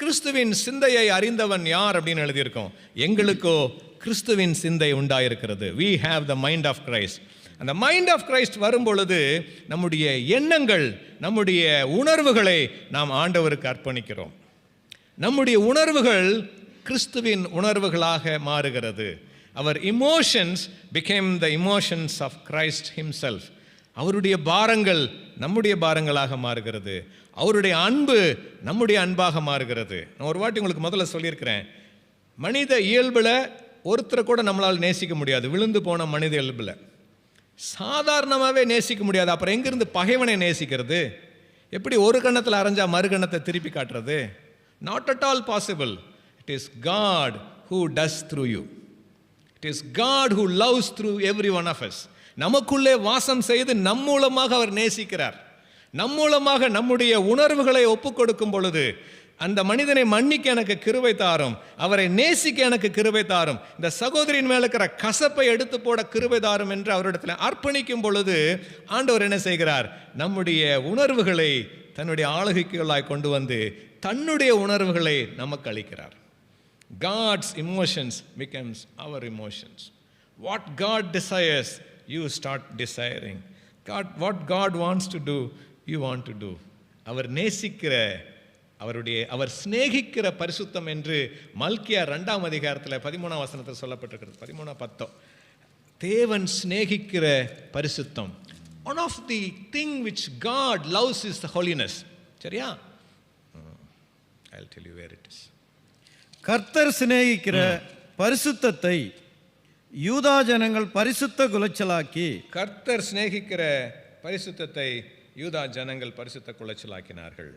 கிறிஸ்துவின் சிந்தையை அறிந்தவன் யார் அப்படின்னு எழுதியிருக்கோம். எங்களுக்கோ கிறிஸ்துவின் சிந்தை உண்டாயிருக்கிறது. We have the mind of Christ. அந்த மைண்ட் ஆஃப் கிரைஸ்ட் வரும் பொழுது நம்முடைய எண்ணங்கள், நம்முடைய உணர்வுகளை நாம் ஆண்டவருக்கு அர்ப்பணிக்கிறோம். நம்முடைய உணர்வுகள் கிறிஸ்துவின் உணர்வுகளாக மாறுகிறது. அவர் emotions became the emotions of Christ himself. அவருடைய பாரங்கள் நம்முடைய பாரங்களாக மாறுகிறது. அவருடைய அன்பு நம்முடைய அன்பாக மாறுகிறது. நான் ஒரு வாட்டி உங்களுக்கு முதல்ல சொல்லியிருக்கிறேன், மனித இயல்பில் ஒருத்தரை கூட நம்மளால் நேசிக்க முடியாது. விழுந்து போன மனித இயல்பில் சாதாரணமாகவே நேசிக்க முடியாது. அப்புறம் எங்கிருந்து பகைவனை நேசிக்கிறது? எப்படி ஒரு கண்ணத்தில் அரைஞ்சா மறு கண்ணத்தை திருப்பி காட்டுறது? Not at all possible. It is God who does through you. It is God who loves through every one of us. நமக்குள்ளே வாசம் செய்து நம் மூலமாக அவர் நேசிக்கிறார். நம் மூலமாக நம்முடைய உணர்வுகளை ஒப்புக் கொடுக்கும் பொழுது, அந்த மனிதனை மன்னிக்க எனக்கு கிருபை தாரும், அவரை நேசிக்க எனக்கு கிருபை தாரும், இந்த சகோதரியின் மேல இருக்கிற கசப்பை எடுத்து போட கிருபை தாரும் என்று அவரிடத்தில் அர்ப்பணிக்கும் பொழுது ஆண்டவர் என்ன செய்கிறார்? நம்முடைய உணர்வுகளை தன்னுடைய ஆளுகைக்குள்ளாய் கொண்டு வந்து தன்னுடைய உணர்வுகளை நமக்கு அளிக்கிறார். God's emotions becomes our emotions. What God desires, you start desiring. What God wants to do, you want to do. அவர் நேசிக்கிற, அவர் சிநேகிக்கிற பரிசுத்தம் என்று மல்கியா 2ஆம் அதிகாரத்தில் 13ஆம் வசனத்தில் சொல்லப்பட்டிருக்கிறது. 13:10. தேவன் சிநேகிக்கிற பரிசுத்தம். One of the thing which God loves is the holiness. சரியா? I'll tell you where it is. கர்த்தர் சிநேகிக்கிற பரிசுத்தத்தை யூதா ஜனங்கள் பரிசுத்த குலைச்சலாக்கி. கர்த்தர் சிநேகிக்கிற பரிசுத்தத்தை யூதா ஜனங்கள் பரிசுத்த குலைச்சலாக்கினார்கள்.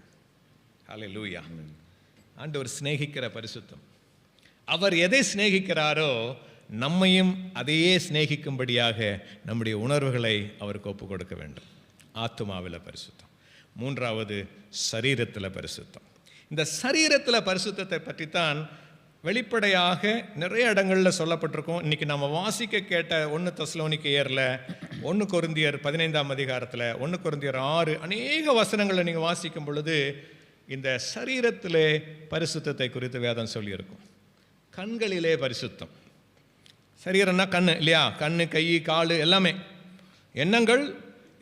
ஹல்லேலூயா. ஆண்டவர் சிநேகிக்கிற பரிசுத்தம். அவர் எதை சிநேகிக்கிறாரோ நம்மையும் அதையே சிநேகிக்கும்படியாக நம்முடைய உணர்வுகளை அவருக்கு ஒப்பு கொடுக்க வேண்டும். ஆத்துமாவில் பரிசுத்தம். 3வது சரீரத்தில் பரிசுத்தம். இந்த சரீரத்தில் பரிசுத்தத்தை பற்றித்தான் வெளிப்படையாக நிறைய இடங்களில் சொல்லப்பட்டிருக்கும். இன்னைக்கு நம்ம வாசிக்க கேட்ட 1 தெசலோனிக்கேயரில், 1 கொரிந்தியர் 15ஆம் அதிகாரத்தில், 1 கொரிந்தியர் 6, அநேக வசனங்களை நீங்கள் வாசிக்கும் பொழுது இந்த சரீரத்திலே பரிசுத்தத்தை குறித்து வேதம் சொல்லியிருக்கும். கண்களிலே பரிசுத்தம். சரீரம்னா கண்ணு இல்லையா? கண்ணு, கை, கால் எல்லாமே.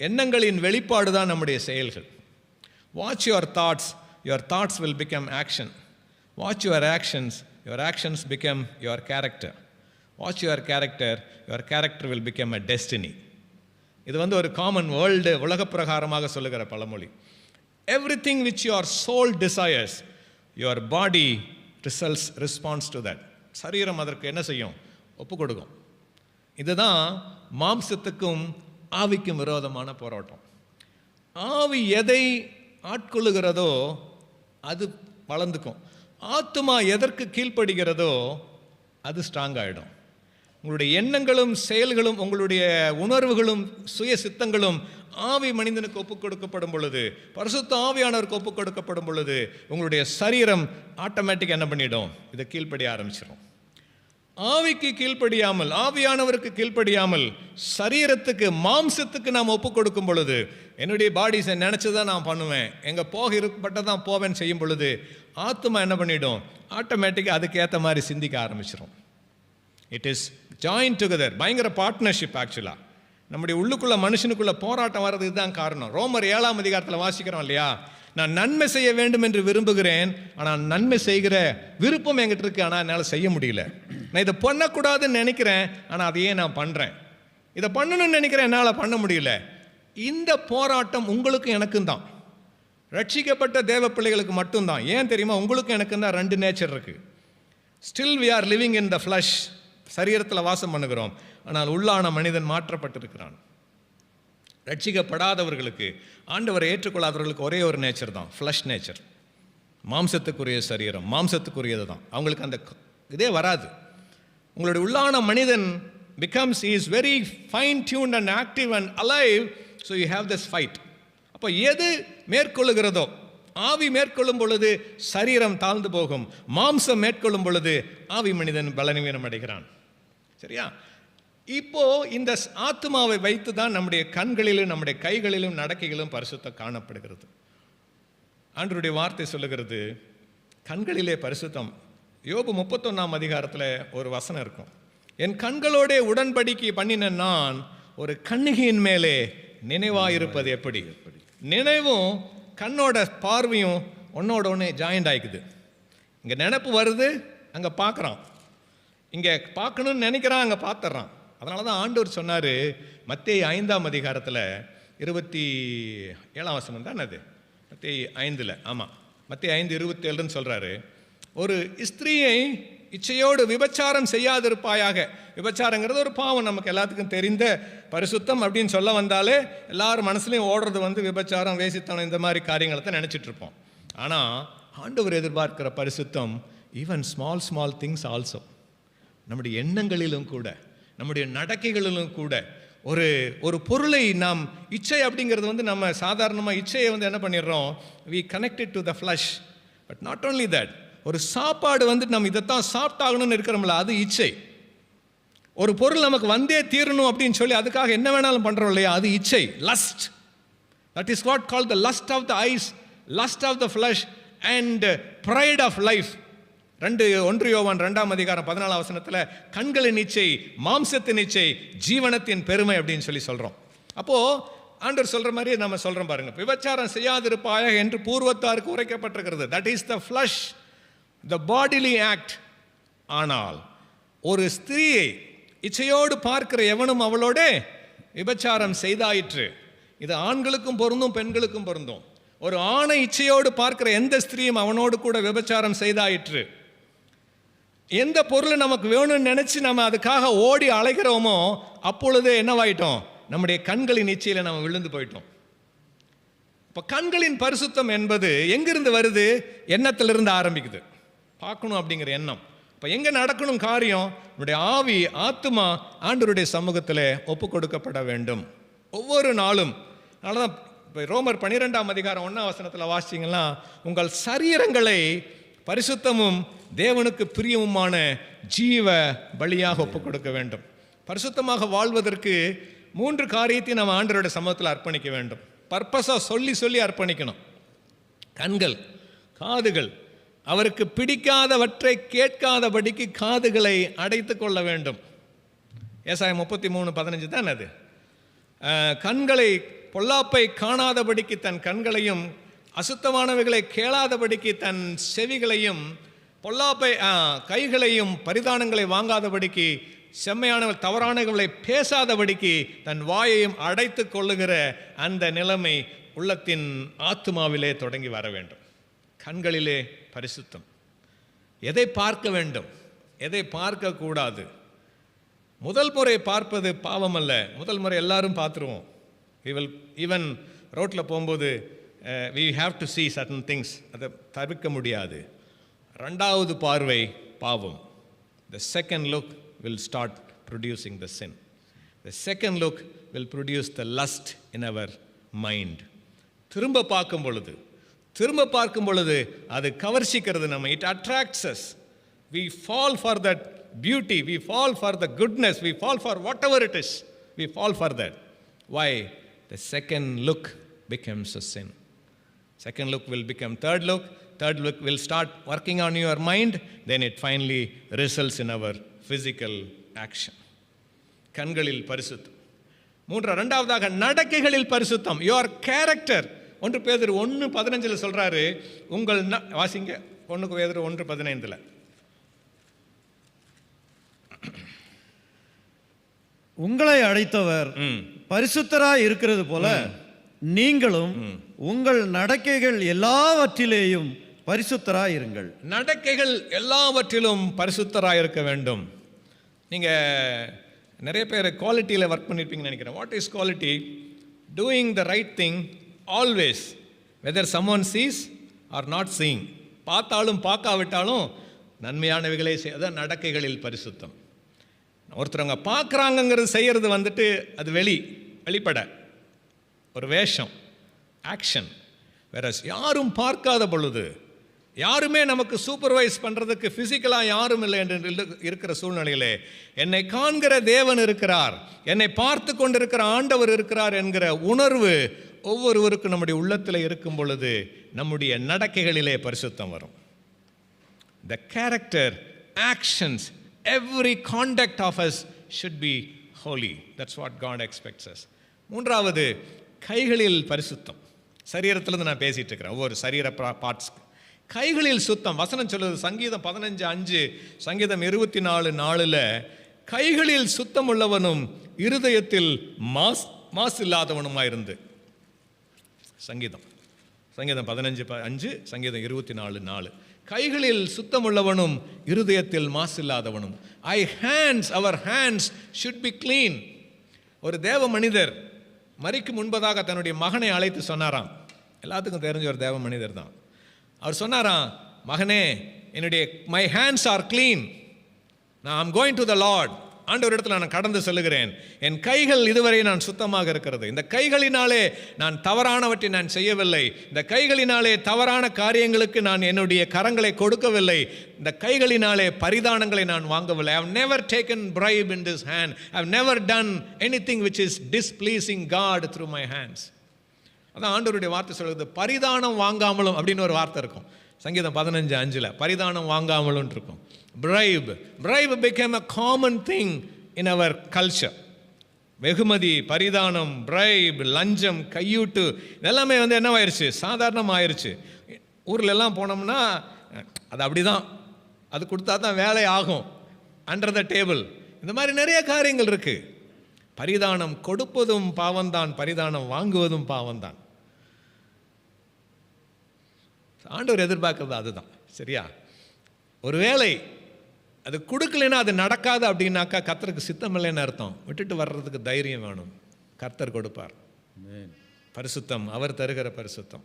எண்ணங்களின் வெளிப்பாடு தான் நம்முடைய செயல்கள். Watch your thoughts, your thoughts will become action. Watch your actions become your character. Watch your character will become a destiny. இது ஒரு காமன் வேர்ல்டு உலக பிரகாரமாக சொல்லுகிற பழமொழி. Everything which your soul desires, your body responds to that. சரீரம் அதற்கு என்ன செய்யும்? ஒப்பு கொடுக்கும். இதுதான் மாம்சத்துக்கும் ஆவிக்கும் விரோதமான போராட்டம். ஆவி எதை ஆட்கொள்ளுகிறதோ அது வளர்ந்துக்கும். ஆத்துமா எதற்கு கீழ்ப்படுகிறதோ அது ஸ்ட்ராங் ஆகிடும். உங்களுடைய எண்ணங்களும் செயல்களும், உங்களுடைய உணர்வுகளும், சுய சித்தங்களும் ஆவி மனிதனுக்கு ஒப்புக் கொடுக்கப்படும் பொழுது, பரிசுத்த ஆவியானவருக்கு ஒப்புக் கொடுக்கப்படும் பொழுது உங்களுடைய சரீரம் ஆட்டோமேட்டிக் என்ன பண்ணிடும்? இதை கீழ்ப்படிய ஆரம்பிச்சிடும். ஆவிக்கு கீழ்ப்படியாமல், ஆவியானவருக்கு கீழ்ப்படியாமல் சரீரத்துக்கு, மாம்சத்துக்கு நாம் ஒப்புக் கொடுக்கும் பொழுது, என்னுடைய பாடிஸை நினச்சிதான் நான் பண்ணுவேன், எங்கே போக இருப்பட்டதான் போவேன்னு செய்யும் பொழுது ஆத்மா என்ன பண்ணிடும்? ஆட்டோமேட்டிக்காக அதுக்கேற்ற மாதிரி சிந்திக்க ஆரம்பிச்சிடும். It is join together. பயங்கர பார்ட்னர்ஷிப். ஆக்சுவலாக நம்முடைய உள்ளுக்குள்ள மனுஷனுக்குள்ள போராட்டம் வர்றது இதுதான் காரணம். ரோமர் 7ஆம் அதிகாரத்தில் வாசிக்கிறோம் இல்லையா? நான் நன்மை செய்ய வேண்டும் என்று விரும்புகிறேன், ஆனால் நன்மை செய்கிற விருப்பம் என்கிட்ட இருக்கு, ஆனால் என்னால் செய்ய முடியல. நான் இதை பண்ணக்கூடாதுன்னு நினைக்கிறேன், ஆனால் அதையே நான் பண்ணுறேன். இதை பண்ணணும்னு நினைக்கிறேன், என்னால் பண்ண முடியல. இந்த போராட்டம் உங்களுக்கும் எனக்கும் தான். ரட்சிக்கப்பட்ட தேவ பிள்ளைகளுக்கு மட்டும்தான். ஏன் தெரியுமா? உங்களுக்கும் எனக்கும் தான் 2 நேச்சர் இருக்கு. Still we are living in the flesh. சரீரத்தில் வாசம் பண்ணுகிறோம், ஆனால் உள்ளான மனிதன் மாற்றப்பட்டிருக்கிறான். ரட்சிக்கப்படாதவர்களுக்கு, ஆண்டவரை ஏற்றுக்கொள்ளாதவர்களுக்கு ஒரே ஒரு நேச்சர் தான், ஃப்ளஷ் நேச்சர். மாம்சத்துக்குரிய சரீரம், மாம்சத்துக்குரியது தான். அவங்களுக்கு அந்த இதே வராது. உங்களுடைய உள்ளான மனிதன் becomes, he is very fine tuned and active and alive, so you have this fight. அப்போ எது மேற்கொள்ளுகிறதோ, ஆவி மேற்கொள்ளும் பொழுது சரீரம் தாழ்ந்து போகும், மாம்சம் மேற்கொள்ளும் பொழுது ஆவி மனிதன் பலவீனம் அடைகிறான். சரியா? இப்போ இந்த ஆத்மாவை வைத்து தான் நம்முடைய கண்களிலும் நம்முடைய கைகளிலும் நடக்கைகளும் பரிசுத்தம் காணப்படுகிறது. ஆண்டவருடைய வார்த்தை சொல்லுகிறது, கண்களிலே பரிசுத்தம். யோபு 31ஆம் அதிகாரத்தில் ஒரு வசனம் இருக்கும். என் கண்களோட உடன்படிக்கை பண்ணின நான் ஒரு கன்னிகையின் மேலே நினைவாயிருப்பது எப்படி? நினைவும் கண்ணோட பார்வையும் ஒன்னோட ஒன்று ஜாயிண்ட் ஆயிக்குது. இங்கே நினைப்பு வருது, அங்கே பார்க்குறான். இங்கே பார்க்கணும்னு நினைக்கிறான், அங்கே பார்த்துட்றான். அதனால தான் ஆண்டவர் சொன்னார் மத்தேயு 5ஆம் அதிகாரத்தில் 27ஆம் வசனம் தான் அது, மத்தேயு 5. ஆமாம், மத்தேயு 5:27 சொல்கிறாரு, ஒரு ஸ்திரீயை இச்சையோடு விபச்சாரம் செய்யாதிருப்பாயாக. விபச்சாரங்கிறது ஒரு பாவம், நமக்கு எல்லாத்துக்கும் தெரிந்த பரிசுத்தம் அப்படின்னு சொல்ல வந்தாலே எல்லாரும் மனசுலையும் ஓடுறது விபச்சாரம், வேசித்தனம், இந்த மாதிரி காரியங்களை தான் நினச்சிட்டு இருப்போம். ஆனால் ஆண்டவர் எதிர்பார்க்கிற பரிசுத்தம் ஈவன் ஸ்மால் திங்ஸ் ஆல்சோ, நம்முடைய எண்ணங்களிலும் கூட, நம்முடைய நடக்கைகளிலும் கூட. ஒரு பொருளை நாம் இச்சை அப்படிங்கிறது நம்ம சாதாரணமாக இச்சையை என்ன பண்ணிடுறோம், we connected to the flesh. But not only that, ஒரு சாப்பாடு நம்ம இதைத்தான் சாப்பிட்டாகணும்னு இருக்கிறோம்ல, அது இச்சை. ஒரு பொருள் நமக்கு வந்தே தீரணும் அப்படின்னு சொல்லி அதுக்காக என்ன வேணாலும் பண்ணுறோம் இல்லையா, அது இச்சை, lust. That is what called the lust of the eyes, lust of the flesh and pride of life. 1 யோவான் 2ஆம் அதிகாரம் 14ஆம் வசனத்தில் கண்களின் இச்சை, மாம்சத்தின் இச்சை, ஜீவனத்தின் பெருமை அப்படின்னு சொல்கிறோம். அப்போது ஆண்டவர் சொல்கிற மாதிரியே நம்ம சொல்கிறோம் பாருங்க, விபச்சாரம் செய்யாதிருப்பாயாக என்று பூர்வத்தாருக்கு உரைக்கப்பட்டிருக்கிறது. That is the flesh, the bodily act. ஆனால் ஒரு ஸ்திரீயை இச்சையோடு பார்க்கிற எவனும் அவளோட விபச்சாரம் செய்தாயிற்று. இது ஆண்களுக்கும் பொருந்தும், பெண்களுக்கும் பொருந்தும். ஒரு ஆணை இச்சையோடு பார்க்கிற எந்த ஸ்திரீயும் அவனோடு கூட விபச்சாரம் செய்தாயிற்று. எந்த பொருளை நமக்கு வேணும்னு நினைச்சு நம்ம அதுக்காக ஓடி அலைகிறோமோ அப்பொழுது என்னவாயிட்டோம், நம்முடைய கண்களின் இச்சையில நம்ம விழுந்து போயிட்டோம். இப்போ கண்களின் பரிசுத்தம் என்பது எங்கிருந்து வருது? எண்ணத்திலிருந்து ஆரம்பிக்குது. பார்க்கணும் அப்படிங்கிற எண்ணம். இப்போ எங்கே நடக்கணும் காரியம்? நம்முடைய ஆவி, ஆத்துமா ஆண்டவருடைய சமூகத்தில் ஒப்பு கொடுக்கப்பட வேண்டும் ஒவ்வொரு நாளும். அதனால தான் இப்போ ரோமர் 12ஆம் அதிகாரம் 1ஆம் வசனத்தில் வாசிச்சிங்கன்னா, உங்கள் சரீரங்களை பரிசுத்தமும் தேவனுக்கு பிரியமுமான ஜீவ பலியாக ஒப்பு கொடுக்க வேண்டும். பரிசுத்தமாக வாழ்வதற்கு 3 காரியத்தை நம்ம ஆண்டவருடைய சமூகத்தில் அர்ப்பணிக்க வேண்டும். பர்பஸாக சொல்லி அர்ப்பணிக்கணும். கண்கள், காதுகள், அவருக்கு பிடிக்காதவற்றை கேட்காதபடிக்கு காதுகளை அடைத்து கொள்ள வேண்டும். ஏசாயா 33:15 தான் அது. கண்களை, பொல்லாப்பை காணாதபடிக்கு தன் கண்களையும், அசுத்தமானவைகளை கேளாதபடிக்கு தன் செவிகளையும், பொல்லாப்பை கைகளையும், பரிதானங்களை வாங்காதபடிக்கு, செம்மையானவர்கள் தவறானவர்களை பேசாதபடிக்கு தன் வாயையும் அடைத்து கொள்ளுகிற அந்த நிலைமை உள்ளத்தின் ஆத்துமாவிலே தொடங்கி வர வேண்டும். கண்களிலே பரிசுத்தம். எதை பார்க்க வேண்டும், எதை பார்க்க கூடாது. முதல் முறை பார்ப்பது பாவம் அல்ல. முதல் முறை எல்லாரும் பார்த்துருவோம். ஈவன் ரோட்டில் போகும்போது we have to see certain things, அதை தவிர்க்க முடியாது. 2வது பார்வை பாவம். The second look will start producing the sin. The second look will produce the lust in our mind. திரும்ப பார்க்கும் பொழுது அது கவர்ச்சிக்கிறது நம்ம. It attracts us. We fall for that beauty, we fall for the goodness, we fall for whatever it is. We fall for that. Why? The second look becomes a sin. Second look will become third look. Third look will start working on your mind. Then it finally results in our physical action. கண்களில் பரிசுத்தம். 2வதாக நடக்கைகளில் பரிசுத்தம். Your character. 1 பேதுரு 1:15 சொல்றாரு, உங்கள் வாசிங்க 1 பேதுரு 1:15. உங்களை அழைத்தவர் பரிசுத்தராய் இருக்கிறது போல நீங்களும் உங்கள் நடக்கைகள் எல்லாவற்றிலேயும் பரிசுத்தராய் இருங்கள். நடக்கைகள் எல்லாவற்றிலும் பரிசுத்தராய் இருக்க வேண்டும். நீங்கள் நிறைய பேர் குவாலிட்டியில் ஒர்க் பண்ணியிருப்பீங்கன்னு நினைக்கிறேன். What is quality? Doing the right thing always, whether someone sees or not seeing. பார்த்தாலும் பார்க்காவிட்டாலும் நன்மையானவைகளே செய்ய நடக்கைகளில் பரிசுத்தம். ஒருத்தரவங்க பார்க்குறாங்கங்கிறது செய்கிறது அது வெளிப்பட ஒரு வேஷம், ஆக்ஷன். வேற யாரும் பார்க்காத பொழுது, யாருமே நமக்கு சூப்பர்வைஸ் பண்ணுறதுக்கு ஃபிசிக்கலாக யாரும் இல்லை என்று இருக்கிற சூழ்நிலையிலே என்னை காண்கிற தேவன் இருக்கிறார், என்னை பார்த்து கொண்டிருக்கிற ஆண்டவர் இருக்கிறார் என்கிற உணர்வு ஒவ்வொருவருக்கும் நம்முடைய உள்ளத்தில் இருக்கும் பொழுது நம்முடைய நடக்கைகளிலே பரிசுத்தம் வரும். The character, actions, every conduct of us should be holy. That's what God expects us. மூன்றாவது, கைகளில் பரிசுத்தம். சரீரத்திலிருந்து நான் பேசிட்டு இருக்கிறேன், ஒவ்வொரு சரீர பார்ட்ஸ்க்கு. கைகளில் சுத்தம். வசனம் சொல்லுது, சங்கீதம் 15:5, சங்கீதம் 24:4, கைகளில் சுத்தம் உள்ளவனும் இருதயத்தில் மாசு இல்லாதவனுமாயிருந்து. சங்கீதம் 15:5, சங்கீதம் 24:4, கைகளில் சுத்தமுள்ளவனும் இருதயத்தில் மாசில்லாதவனும். our hands should be clean. ஒரு தேவ மனிதர் மரிக்கும் முன்பதாக தன்னுடைய மகனை அழைத்து சொன்னாராம். எல்லாத்துக்கும் தெரிஞ்ச ஒரு தேவ மனிதர் தான். அவர் சொன்னாராம், மகனே, என்னுடைய my hands are clean, now I'm going to the Lord. ஆண்டவர் இடத்துல நான் கடந்து செல்லுகிறேன், என் கைகள் இதுவரை நான் சுத்தமாக இருக்கிறது. இந்த கைகளினாலே நான் தவறானவற்றை நான் செய்யவில்லை. இந்த கைகளினாலே தவறான காரியங்களுக்கு நான் என்னுடைய கரங்களை கொடுக்கவில்லை. இந்த கைகளினாலே பரிதானங்களை நான் வாங்கவில்லை. I have never taken bribe in this hand. I have never done anything which is displeasing God through my hands. அதான் ஆண்டவருடைய வார்த்தை சொல்லுது, பரிதானம் வாங்காமலும் அப்படின்னு ஒரு வார்த்தை இருக்கும். சங்கீதம் 15:5 பரிதானம் வாங்காமலும் இருக்கும். Bribe became a common thing in our culture. வெகுமதி, பரிதானம், bribe, லஞ்சம், கையூட்டு, இதெல்லாமே என்னவாயிருச்சு, சாதாரணமாயிருச்சு. ஊரில் எல்லாம் போனோம்னா அது அப்படிதான், அது கொடுத்தா தான் வேலை ஆகும், அண்டர் த டேபிள், இந்த மாதிரி நிறைய காரியங்கள் இருக்கு. பரிதானம் கொடுப்பதும் பாவம்தான், பரிதானம் வாங்குவதும் பாவம்தான். ஆண்டவர் எதிர்பார்க்கறது அதுதான். சரியா? ஒருவேளை அது கொடுக்கலைன்னா அது நடக்காது அப்படின்னாக்கா கர்த்தருக்கு சித்தம் இல்லைன்னு அர்த்தம். விட்டுட்டு வர்றதுக்கு தைரியம் வேணும். கர்த்தர் கொடுப்பார். பரிசுத்தம் அவர் தருகிற பரிசுத்தம்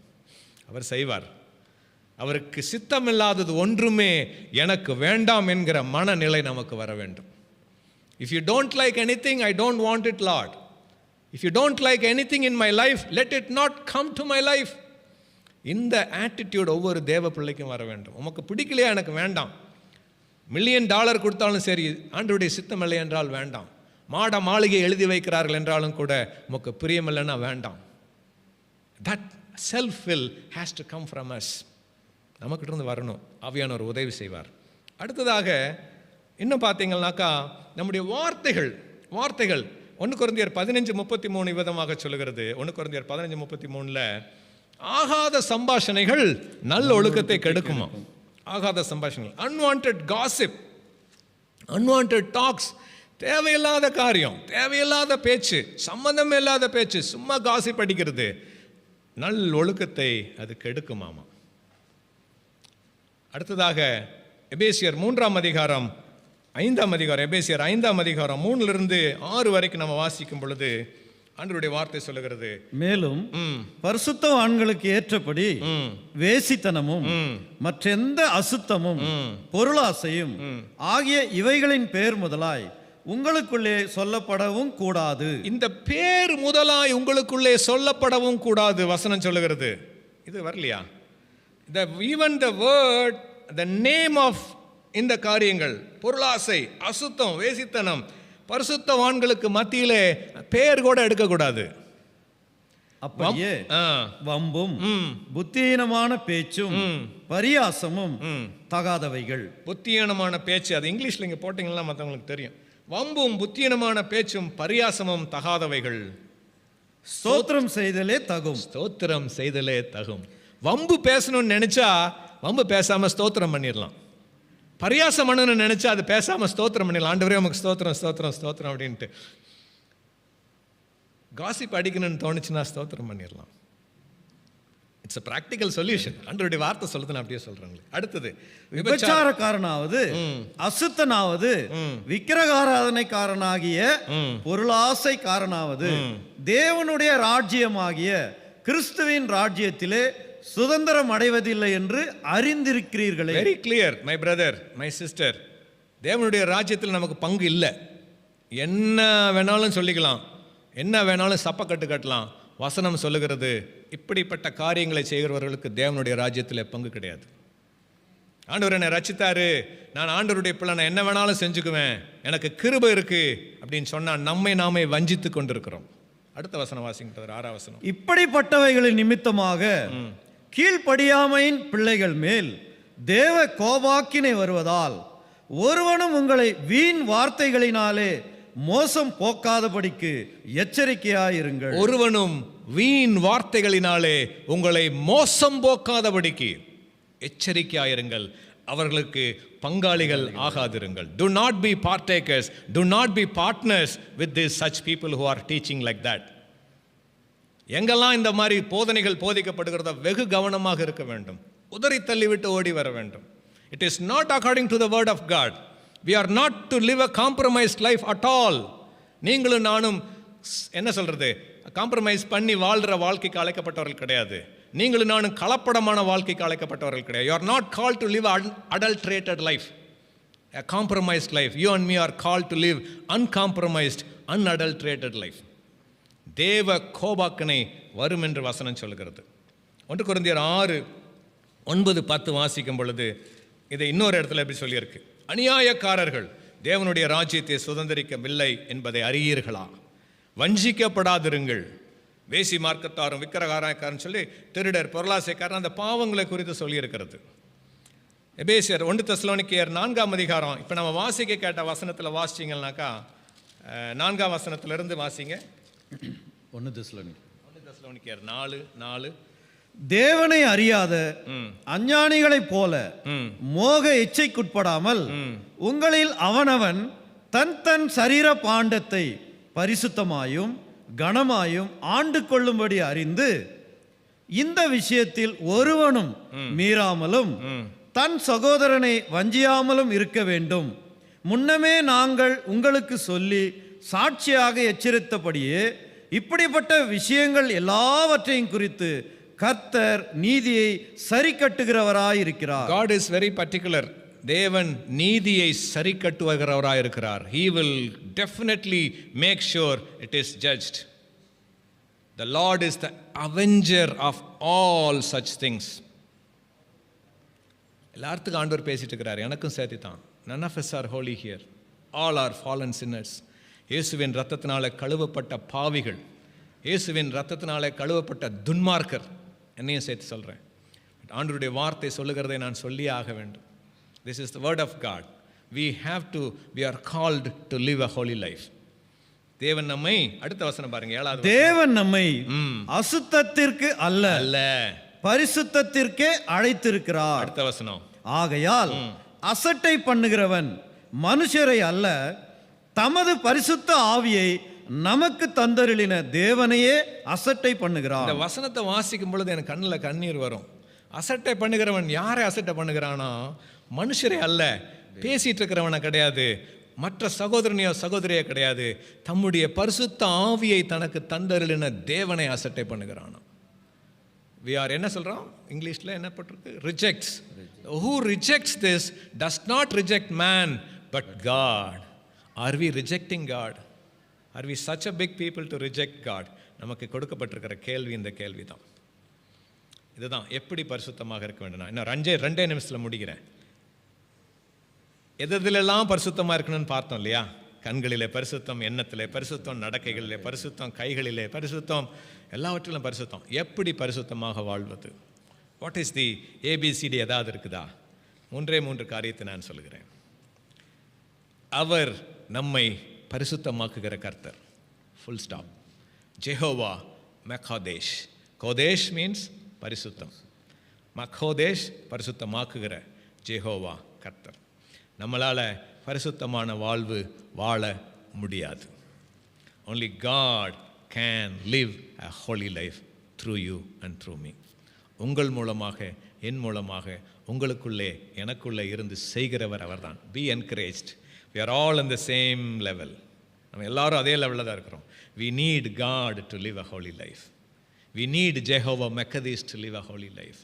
அவர் செய்வார். அவருக்கு சித்தம் இல்லாதது ஒன்றுமே எனக்கு வேண்டாம் என்கிற மனநிலை நமக்கு வர வேண்டும். If you don't like anything, I don't want it, Lord. If you don't like anything in my life, let it not come to my life. இந்த ஆட்டிடியூட் ஒவ்வொரு தேவ பிள்ளைக்கும் வர வேண்டும். உமக்கு பிடிக்கலையா, எனக்கு வேண்டாம். $1 மில்லியன் கொடுத்தாலும் சரி, ஆண்டவருடைய சித்தம் இல்லை என்றால் வேண்டாம். மாட மாளிகை எழுதி வைக்கிறார்கள் என்றாலும் கூட உமக்கு பிரியமில்லைன்னா வேண்டாம். That self will has to come from us. நமக்கிட்ட இருந்து வரணும். ஆவியானவர் உதவி செய்வார். அடுத்ததாக இன்னும் பார்த்தீங்கன்னாக்கா நம்முடைய வார்த்தைகள் 1 கொரிந்தியர் 15:33 விதமாக சொல்லுகிறது. 1 கொரிந்தியர் 15:33 ஆகாத சம்பாஷணைகள் நல்ல ஒழுக்கத்தை கெடுக்குமா. ஆகாத சம்பாஷணைகள், அன்வான்டட் காசிப், அன்வான்டட் டாக்ஸ், தேவையில்லாத காரியம், தேவையில்லாத பேச்சு, சம்பந்தம் இல்லாத பேச்சு, சும்மா காசிப் அடிக்கிறது நல் ஒழுக்கத்தை அது கெடுக்குமாமா. அடுத்ததாக எபேசியர் 3:5 எபேசியர் 5:3 வரைக்கும் நம்ம வாசிக்கும் பொழுது ஆண்டவருடைய வார்த்தை சொல்லுகிறது, மேலும் பரிசுத்தவான்களுக்கு ஏற்றபடி வேசித்தனமும் மற்றெந்த அசுத்தமும் பொருளாசையும் ஆகிய இவைகளின் பேர் முதலாய் உங்களுக்குள்ளே சொல்லப்படவும் கூடாது. இந்த பேர் முதலாய் உங்களுக்குள்ளே சொல்லப்படவும் கூடாது வசனம் சொல்லுகிறது. இது வரலையா? Even the word, the name of இந்த காரியங்கள், பொருளாசை, அசுத்தம், வேசித்தனம், பரிசுத்தவான்களுக்கு மத்தியிலே பேர் கூட எடுக்கக்கூடாது. அப்படியே வம்பும் புத்தியீனமான பேச்சும் பரியாசமும் தகாதவைகள். புத்தியீனமான பேச்சு, அது இங்கிலீஷ்ல இங்க போட்டீங்கன்னா மற்றவங்களுக்கு தெரியும். வம்பும் புத்தியீனமான பேச்சும் பரியாசமும் தகாதவைகள். ஸ்தோத்திரம் செய்தலே தகும். ஸ்தோத்திரம் செய்தலே தகும். வம்பு பேசணும்னு நினைச்சா வம்பு பேசாம ஸ்தோத்திரம் பண்ணிடலாம். பரியாசம் பண்ணணும்னு நினைச்சா அது பேசாம ஸ்தோத்திரம் பண்ணிடலாம். ஆண்டவரே உமக்கு ஸ்தோத்திரம் ஸ்தோத்திரம் ஸ்தோத்திரம் அப்படின்ட்டு. காசிப் அடிக்கணும்னு தோணுச்சுன்னா ஸ்தோத்திரம் பண்ணிடலாம். It's a practical solution. ஆண்டவருடைய வார்த்தை சொல்லுது, நான் அப்படியே சொல்றேன். அடுத்தது, விபச்சாரக்காரனாவது அசுத்தனாவது விக்கிரகாராதனைக்காரனாகிய பொருளாசைக்காரனாவது தேவனுடைய ராஜ்யமாகிய கிறிஸ்துவின் ராஜ்யத்திலே சுதந்திரம் அடைவதில்லை என்று அறிந்திருக்கிறீர்களே. Very clear my brother, my sister. தேவனுடைய ராஜ்யத்தில் நமக்கு பங்கு இல்லை. என்ன வேணாலும் சொல்லிக்கலாம், என்ன வேணாலும் சப்பக்கட்டு கட்டலாம். வசனம் சொல்லுகிறது, இப்படிப்பட்ட காரியங்களை செய்கிறவர்களுக்கு தேவனுடைய ராஜ்யத்தில் பங்கு கிடையாது. ஆண்டவர் என்னை ரட்சித்தாரு, நான் ஆண்டவருடைய பிள்ளை, நான் என்ன வேணாலும் செஞ்சுக்குவேன், எனக்கு கிருபை இருக்கு அப்படின்னு சொன்னால் நம்மை நாமே வஞ்சித்து கொண்டிருக்கிறோம். அடுத்த வசனம் வாசிங்க, 6ஆம் வசனம். இப்படிப்பட்டவைகளின் நிமித்தமாக கீழ்ப்படியாமையின் பிள்ளைகள் மேல் தேவ கோபாக்கினை வருவதால் ஒருவனும் உங்களை வீண் வார்த்தைகளினாலே மோசம் போக்காதபடிக்கு எச்சரிக்கையாயிருங்கள். ஒருவனும் வீண் வார்த்தைகளினாலே உங்களை மோசம் போக்காதபடிக்கு எச்சரிக்கையாயிருங்கள், அவர்களுக்கு பங்காளிகள் ஆகாதிருங்கள். Do not be partakers, do not be partners with these such people who are teaching like that. எங்கெல்லாம் இந்த மாதிரி போதனைகள் போதிக்கப்படுகிறதோ வெகு கவனமாக இருக்க வேண்டும், உதறி தள்ளிவிட்டு ஓடி வர வேண்டும். It is not according to the word of God. We are not to live a compromised life at all. நீங்களும் நானும் என்ன சொல்றது, காம்ப்ரமைஸ் பண்ணி வாழ்கிற வாழ்க்கைக்கு அழைக்கப்பட்டவர்கள் கிடையாது. நீங்களும் நானும் கலப்படமான வாழ்க்கைக்கு அழைக்கப்பட்டவர்கள் கிடையாது. You are not called to live an adulterated life, a compromised life. You and me are called to live uncompromised, unadulterated life. தேவ கோபாக்கனை வரும் என்று வசனம் சொல்கிறது. 1 கொரிந்தியர் 6:9-10 வாசிக்கும் பொழுது இதை இன்னொரு இடத்துல எப்படி சொல்லியிருக்கு, அநியாயக்காரர்கள் தேவனுடைய ராஜ்யத்தை சுதந்திரிக்கவில்லை என்பதை அறியீர்களா? வஞ்சிக்கப்படாதிருங்கள். வேசி மார்க்கத்தாரும் விக்கிரகாரக்காரன் சொல்லி திருடர் பொருளாசைக்காரன் அந்த பாவங்களை குறித்து சொல்லியிருக்கிறது. எபேசியர் 1 தெசலோனிக்கேயர் 4ஆம் அதிகாரம் இப்போ நம்ம வாசிக்க கேட்ட வசனத்தில் வாசிச்சிங்கன்னாக்கா 4ஆம் வசனத்திலிருந்து வாசிங்க. 1 தெசலோனிக்கேயர் 4:4. தேவனை அறியாத அஞ்ஞானிகளைப் போல மோக இச்சைக்குட்படாமல் உங்களில் அவனவன் தன் தன் சரீர பாண்டத்தை பரிசுத்தமாயும் கனமாயும் ஆண்டு கொள்ளும்படி அறிந்து இந்த விஷயத்தில் ஒருவனும் மீறாமலும் தன் சகோதரனை வஞ்சியாமலும் இருக்க வேண்டும். முன்னமே நாங்கள் உங்களுக்கு சொல்லி சாட்சியாக எச்சரித்தபடியே இப்படிப்பட்ட விஷயங்கள் எல்லாவற்றையும் குறித்து கர்த்தர் நீதியை சரி கட்டுகிறவராயிருக்கிறார். God is very particular. தேவன் நீதியை சரி கட்டுகிறவராயிருக்கிறார். He will definitely make sure it is judged. The Lord is the avenger of all such things. எல்லாத்துக்கும் ஆண்டவர் பேசிட்டு இருக்கிறார், எனக்கும் சேர்த்து தான். None of us are holy here. All are fallen sinners. இயேசுவின் இரத்தத்தினால கழுவப்பட்ட பாவிகள், இயேசுவின் இரத்தத்தினால கழுவப்பட்ட துன்மார்க்கர், என்னையும் சேர்த்து சொல்கிறேன். ஆண்டவருடைய வார்த்தை சொல்லுகிறதை நான் சொல்லியே ஆக வேண்டும். This is the word of God. We are called to live a holy life. தேவன் நம்மை, அடுத்த வசனம் பாருங்க, 7வது. தேவன் நம்மை அசுத்தத்திற்கு அல்ல பரிசுத்தத்திற்கே அழைத்திருக்கிறார். அடுத்த வசனம். ஆகையால் அசட்டை பண்ணுகிறவன் மனுஷரை அல்ல, தமது பரிசுத்த ஆவியை நமக்கு தந்தருளின தேவனையே அசட்டை பண்ணுகிறார். இந்த வசனத்தை வாசிக்கும் பொழுது எனக்கு கண்ணில் கண்ணீர் வரும். அசட்டை பண்ணுகிறவன் யாரை அசட்டை பண்ணுகிறானா? மனுஷரே அல்ல, பேசிட்டு இருக்கிறவனை கிடையாது, மற்ற சகோதரனையோ சகோதரியோ கிடையாது, தம்முடைய பரிசுத்த ஆவியை தனக்கு தந்தருளின தேவனை அசட்டை பண்ணுகிறானா. we are என்ன சொல்றோம் இங்கிலீஷ்ல என்ன போட்டிருக்கு? rejects. Who rejects this does not reject man but God. Are we rejecting God? Are we such a big people to reject God? நமக்கு கொடுக்கப்பட்டிருக்கிற கேள்வி இந்த கேள்வி தான். இதுதான், எப்படி பரிசுத்தமாக இருக்க வேண்டும். இன்னும் 2 நிமிஷத்தில் முடிக்கிறேன். எதிலெல்லாம் பரிசுத்தமாக இருக்கணும்னு பார்த்தோம் இல்லையா? கண்களிலே பரிசுத்தம், எண்ணத்திலே பரிசுத்தம், நடக்கைகளிலே பரிசுத்தம், கைகளிலே பரிசுத்தம், எல்லாவற்றிலும் பரிசுத்தம். எப்படி பரிசுத்தமாக வாழ்வது? What is the ABCD? ஏதாவது இருக்குதா? 3 காரியத்தை நான் சொல்கிறேன். அவர் நம்மை பரிசுத்தமாக்குகிற கர்த்தர். Full stop. ஜெஹோவா மக்காதேஷ். கோதேஷ் மீன்ஸ் பரிசுத்தம். மக்கோதேஷ் பரிசுத்தமாக்குகிற ஜெஹோவா கர்த்தர். நம்மளால் பரிசுத்தமான வாழ்வு வாழ முடியாது. Only God can live a holy life through you and through me. உங்கள் மூலமாக, என் மூலமாக, உங்களுக்குள்ளே எனக்குள்ளே இருந்து செய்கிறவர் அவர்தான். Be encouraged. We are all in the same level. நம்ம எல்லாரும் அதே லெவலில் தான் இருக்கிறோம். We need God to live a holy life. We need Jehovah Mekadesh to live a holy life.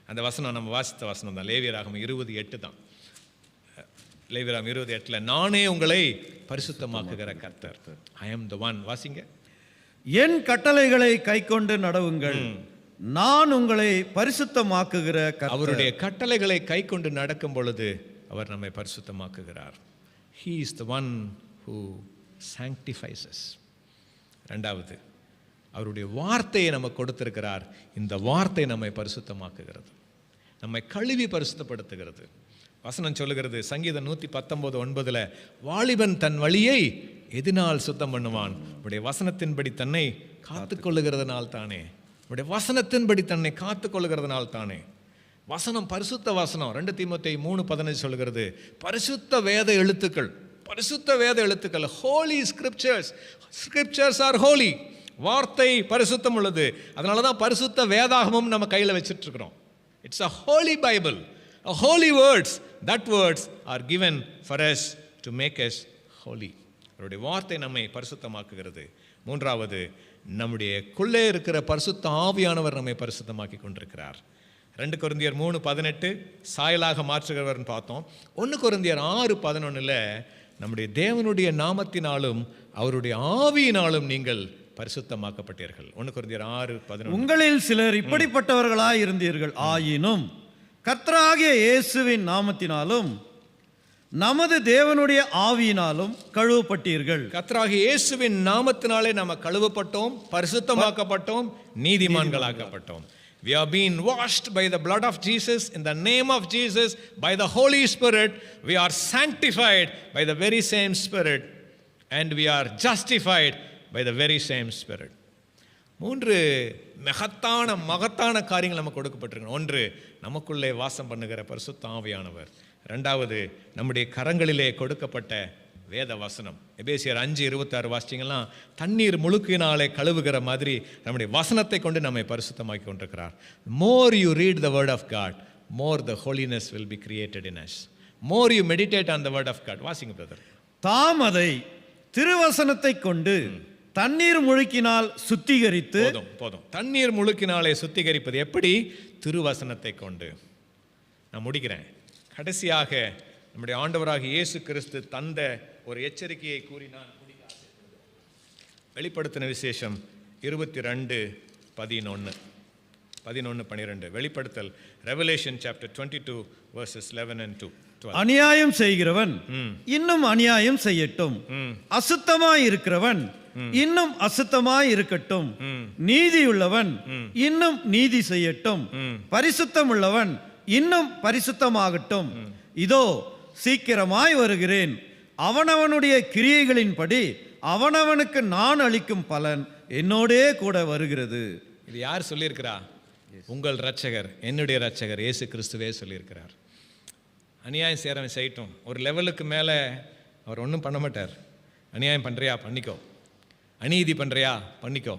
அந்த வசனம் நம்ம வாசித்த வசனம் தான். லேவியராகமம் 20:8 தான். லேவியராகமம் 20:8, நானே உங்களை பரிசுத்தமாக்குகிற கர்த்தர். I am the one. வாசிங்க. என் கட்டளைகளை கைக்கொண்டு நடவுங்கள், நான் உங்களை பரிசுத்தமாக்குகிற கர்த்தர். அவருடைய கட்டளைகளை கைக்கொண்டு நடக்கும் பொழுது அவர் நம்மை பரிசுத்தமாக்குகிறார். He is the one who sanctifies us. 2வது, அவருடைய வார்த்தையை நமக்கு கொடுத்திருக்கிறார். இந்த வார்த்தை நம்மை பரிசுத்தமாக்குகிறது, நம்மை கழுவி பரிசுத்தப்படுத்துகிறது. வசனம் சொல்லுகிறது சங்கீதம் 119:9, வாலிபன் தன் வழியை எதினால் சுத்தம் பண்ணுவான்? உடைய வசனத்தின்படி தன்னை காத்துக்கொள்ளுகிறதுனால் தானே. உடைய வசனத்தின்படி தன்னை காத்துக்கொள்ளுகிறதுனால் தானே. வசனம் பரிசுத்த வசனம். 2 தீமோத்தேயு 3:15 சொல்லுகிறது பரிசுத்த வேத எழுத்துக்கள். பரிசுத்த வேத எழுத்துக்கள், holy scriptures. Scriptures are holy. வார்த்தை பரிசுத்தம் உள்ளது. அதனால தான் பரிசுத்த வேதாகமும் நம்ம கையில் வச்சுட்டு இருக்கிறோம். It's a holy Bible, a holy words. That words are given for us to make us holy. அவருடைய வார்த்தை நம்மை பரிசுத்தமாக்குகிறது. மூன்றாவது, நம்முடைய குள்ளே இருக்கிற பரிசுத்த ஆவியானவர் நம்மை பரிசுத்தமாக்கி கொண்டிருக்கிறார். 2 கொரிந்தியர் 3:18 சாயலாக மாற்றுகிறவர்னு பார்த்தோம். 1 கொரிந்தியர் 6:11 நம்முடைய தேவனுடைய நாமத்தினாலும் அவருடைய ஆவியினாலும் நீங்கள் பரிசுத்தமாக்கப்பட்டீர்கள். 1 கொரிந்தியர் 6:11. உங்களில் சிலர் இப்படிப்பட்டவர்களாய் இருந்தீர்கள், ஆயினும் கர்த்தராகிய இயேசுவின் நாமத்தினாலும் நமது தேவனுடைய ஆவியினாலும் கழுவப்பட்டீர்கள். கர்த்தராகிய இயேசுவின் நாமத்தினாலே நம்ம கழுவப்பட்டோம், பரிசுத்தமாக்கப்பட்டோம், நீதிமான்களாக்கப்பட்டோம். We are being washed by the blood of Jesus, in the name of Jesus, by the Holy Spirit. We are sanctified by the very same Spirit, and we are justified by the very same Spirit. 3 மகத்தான காரியங்கள் நமக்கு கொடுக்கப்பட்டிருக்கு. 1, நமக்குள்ளே வாசம் பண்ணுகிற பரிசுத்த ஆவியானவர். 2வது, நம்முடைய கரங்களிலே கொடுக்கப்பட்ட வேத வசனம். எபேசியர் 5:26 வாசிச்சிங்கன்னா தண்ணீர் முழுக்கினாலே கழுவுகிற மாதிரி நம்முடைய வசனத்தை கொண்டு நம்மை பரிசுத்தமாக்கி கொண்டிருக்கிறார். More you read the word of God, more the holiness will be created in us. More you meditate on the word of God. வாசிங்க பிரதர். தாம் அதை திருவசனத்தை கொண்டு தண்ணீர் முழுக்கினால் சுத்திகரித்து. போதும். தண்ணீர் முழுக்கினாலே சுத்திகரிப்பது எப்படி? திருவசனத்தை கொண்டு. நான் முடிக்கிறேன். கடைசியாக நம்முடைய ஆண்டவராகிய இயேசு கிறிஸ்து தந்த ஒரு எச்சரிக்கையை கூறி நான் வெளிப்படுத்தின விசேஷம் 22:11-12. வெளிப்படுத்தல், ரெவலேஷன் சாப்டர் 22 verses 11 and 12. அநியாயம் செய்கிறவன் இன்னும் அநியாயம் செய்யட்டும், அசுத்தமாய் இருக்கிறவன் இன்னும் அசுத்தமாய் இருக்கட்டும், நீதியுள்ளவன் இன்னும் நீதி செய்யட்டும், பரிசுத்தம் உள்ளவன் இன்னும் பரிசுத்தமாகட்டும். இதோ சீக்கிரமாய் வருகிறேன், அவனவனுடைய கிரியைகளின்படி அவனவனுக்கு நான் அளிக்கும் பலன் என்னோடே கூட வருகிறது. இது யார் சொல்லியிருக்கிறா? உங்கள் இரட்சகர், என்னுடைய இரட்சகர் இயேசு கிறிஸ்துவே சொல்லியிருக்கிறார். அநியாயம் செய்கிறவன் செய்யட்டும். ஒரு லெவலுக்கு மேலே அவர் ஒன்றும் பண்ண மாட்டார். அநியாயம் பண்ணுறியா பண்ணிக்கோ, அநீதி பண்ணுறியா பண்ணிக்கோ,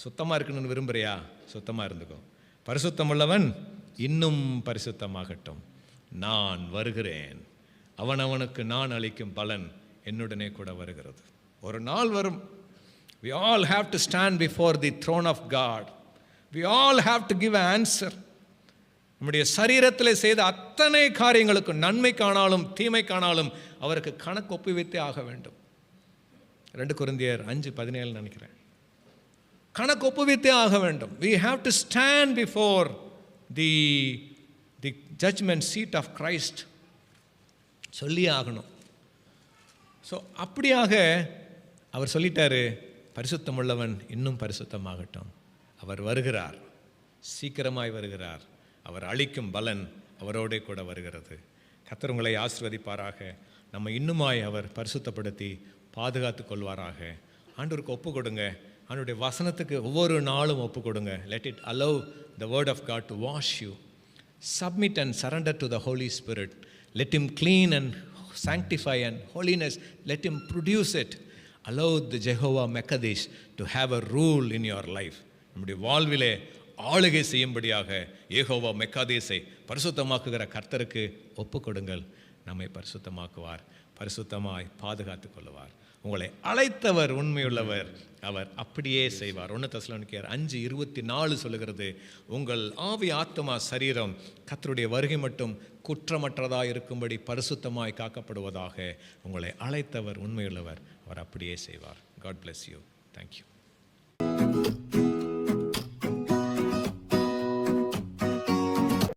சுத்தமாக இருக்கணும்னு விரும்புகிறியா சுத்தமாக இருந்துக்கோ, பரிசுத்தம் உள்ளவன் இன்னும் பரிசுத்தமாகட்டும், நான் வருகிறேன், அவனவனுக்கு நான் அளிக்கும் பலன் என்னுடனே கூட வருகிறது. ஒரு நாள் வரும். We all have to stand before the throne of God. We all have to give an answer. நம்முடைய சரீரத்தில் செய்த அத்தனை காரியங்களுக்கு, நன்மை காணாலும் தீமை காணாலும், அவருக்கு கணக்கு ஒப்புவித்தே ஆக வேண்டும். 2 கொரிந்தியர் 5:17 நினைக்கிறேன். கணக்கு ஒப்புவித்தே ஆக வேண்டும். We have to stand before the judgment seat of Christ. சொல்லியே ஆகணும். ஸோ அப்படியாக அவர் சொல்லிட்டாரு, பரிசுத்தம் உள்ளவன் இன்னும் பரிசுத்தமாகட்டும். அவர் வருகிறார், சீக்கிரமாய் வருகிறார். அவர் அளிக்கும் பலன் அவரோட கூட வருகிறது. கர்த்தர் உங்களை ஆசீர்வதிப்பாராக. நம்ம இன்னுமாய் அவர் பரிசுத்தப்படுத்தி பாதுகாத்து கொள்வாராக. ஆண்டவருக்கு ஒப்பு கொடுங்க. ஆண்டவருடைய வசனத்துக்கு ஒவ்வொரு நாளும் ஒப்பு கொடுங்க. Let it allow the word of God to wash you. Submit and surrender to the Holy Spirit. Let him clean and sanctify and holiness. Let him produce it. Allow the Jehovah Mekadesh to have a rule in your life. நம்முடைய வாழ்விலே ஆளுகை செய்யும்படியாக யெகோவா மெக்காதேசை பரிசுத்தமாக்குகிற கர்த்தருக்கு ஒப்பு கொடுங்கள். நம்மை பரிசுத்தமாக்குவார், பரிசுத்தமாய் பாதுகாத்து கொள்ளுவார். உங்களை அழைத்தவர் உண்மையுள்ளவர், அவர் அப்படியே செய்வார். 1 தெசலோனிக்கேயர் 5:24 சொல்லுகிறது, உங்கள் ஆவி ஆத்துமா சரீரம் கர்த்தருடைய வருகை மட்டும் குற்றமற்றதாக இருக்கும்படி பரிசுத்தமாய் காக்கப்படுவதாக. உங்களை அழைத்தவர் உண்மையுள்ளவர், அவர் அப்படியே செய்வார். God bless you. Thank you.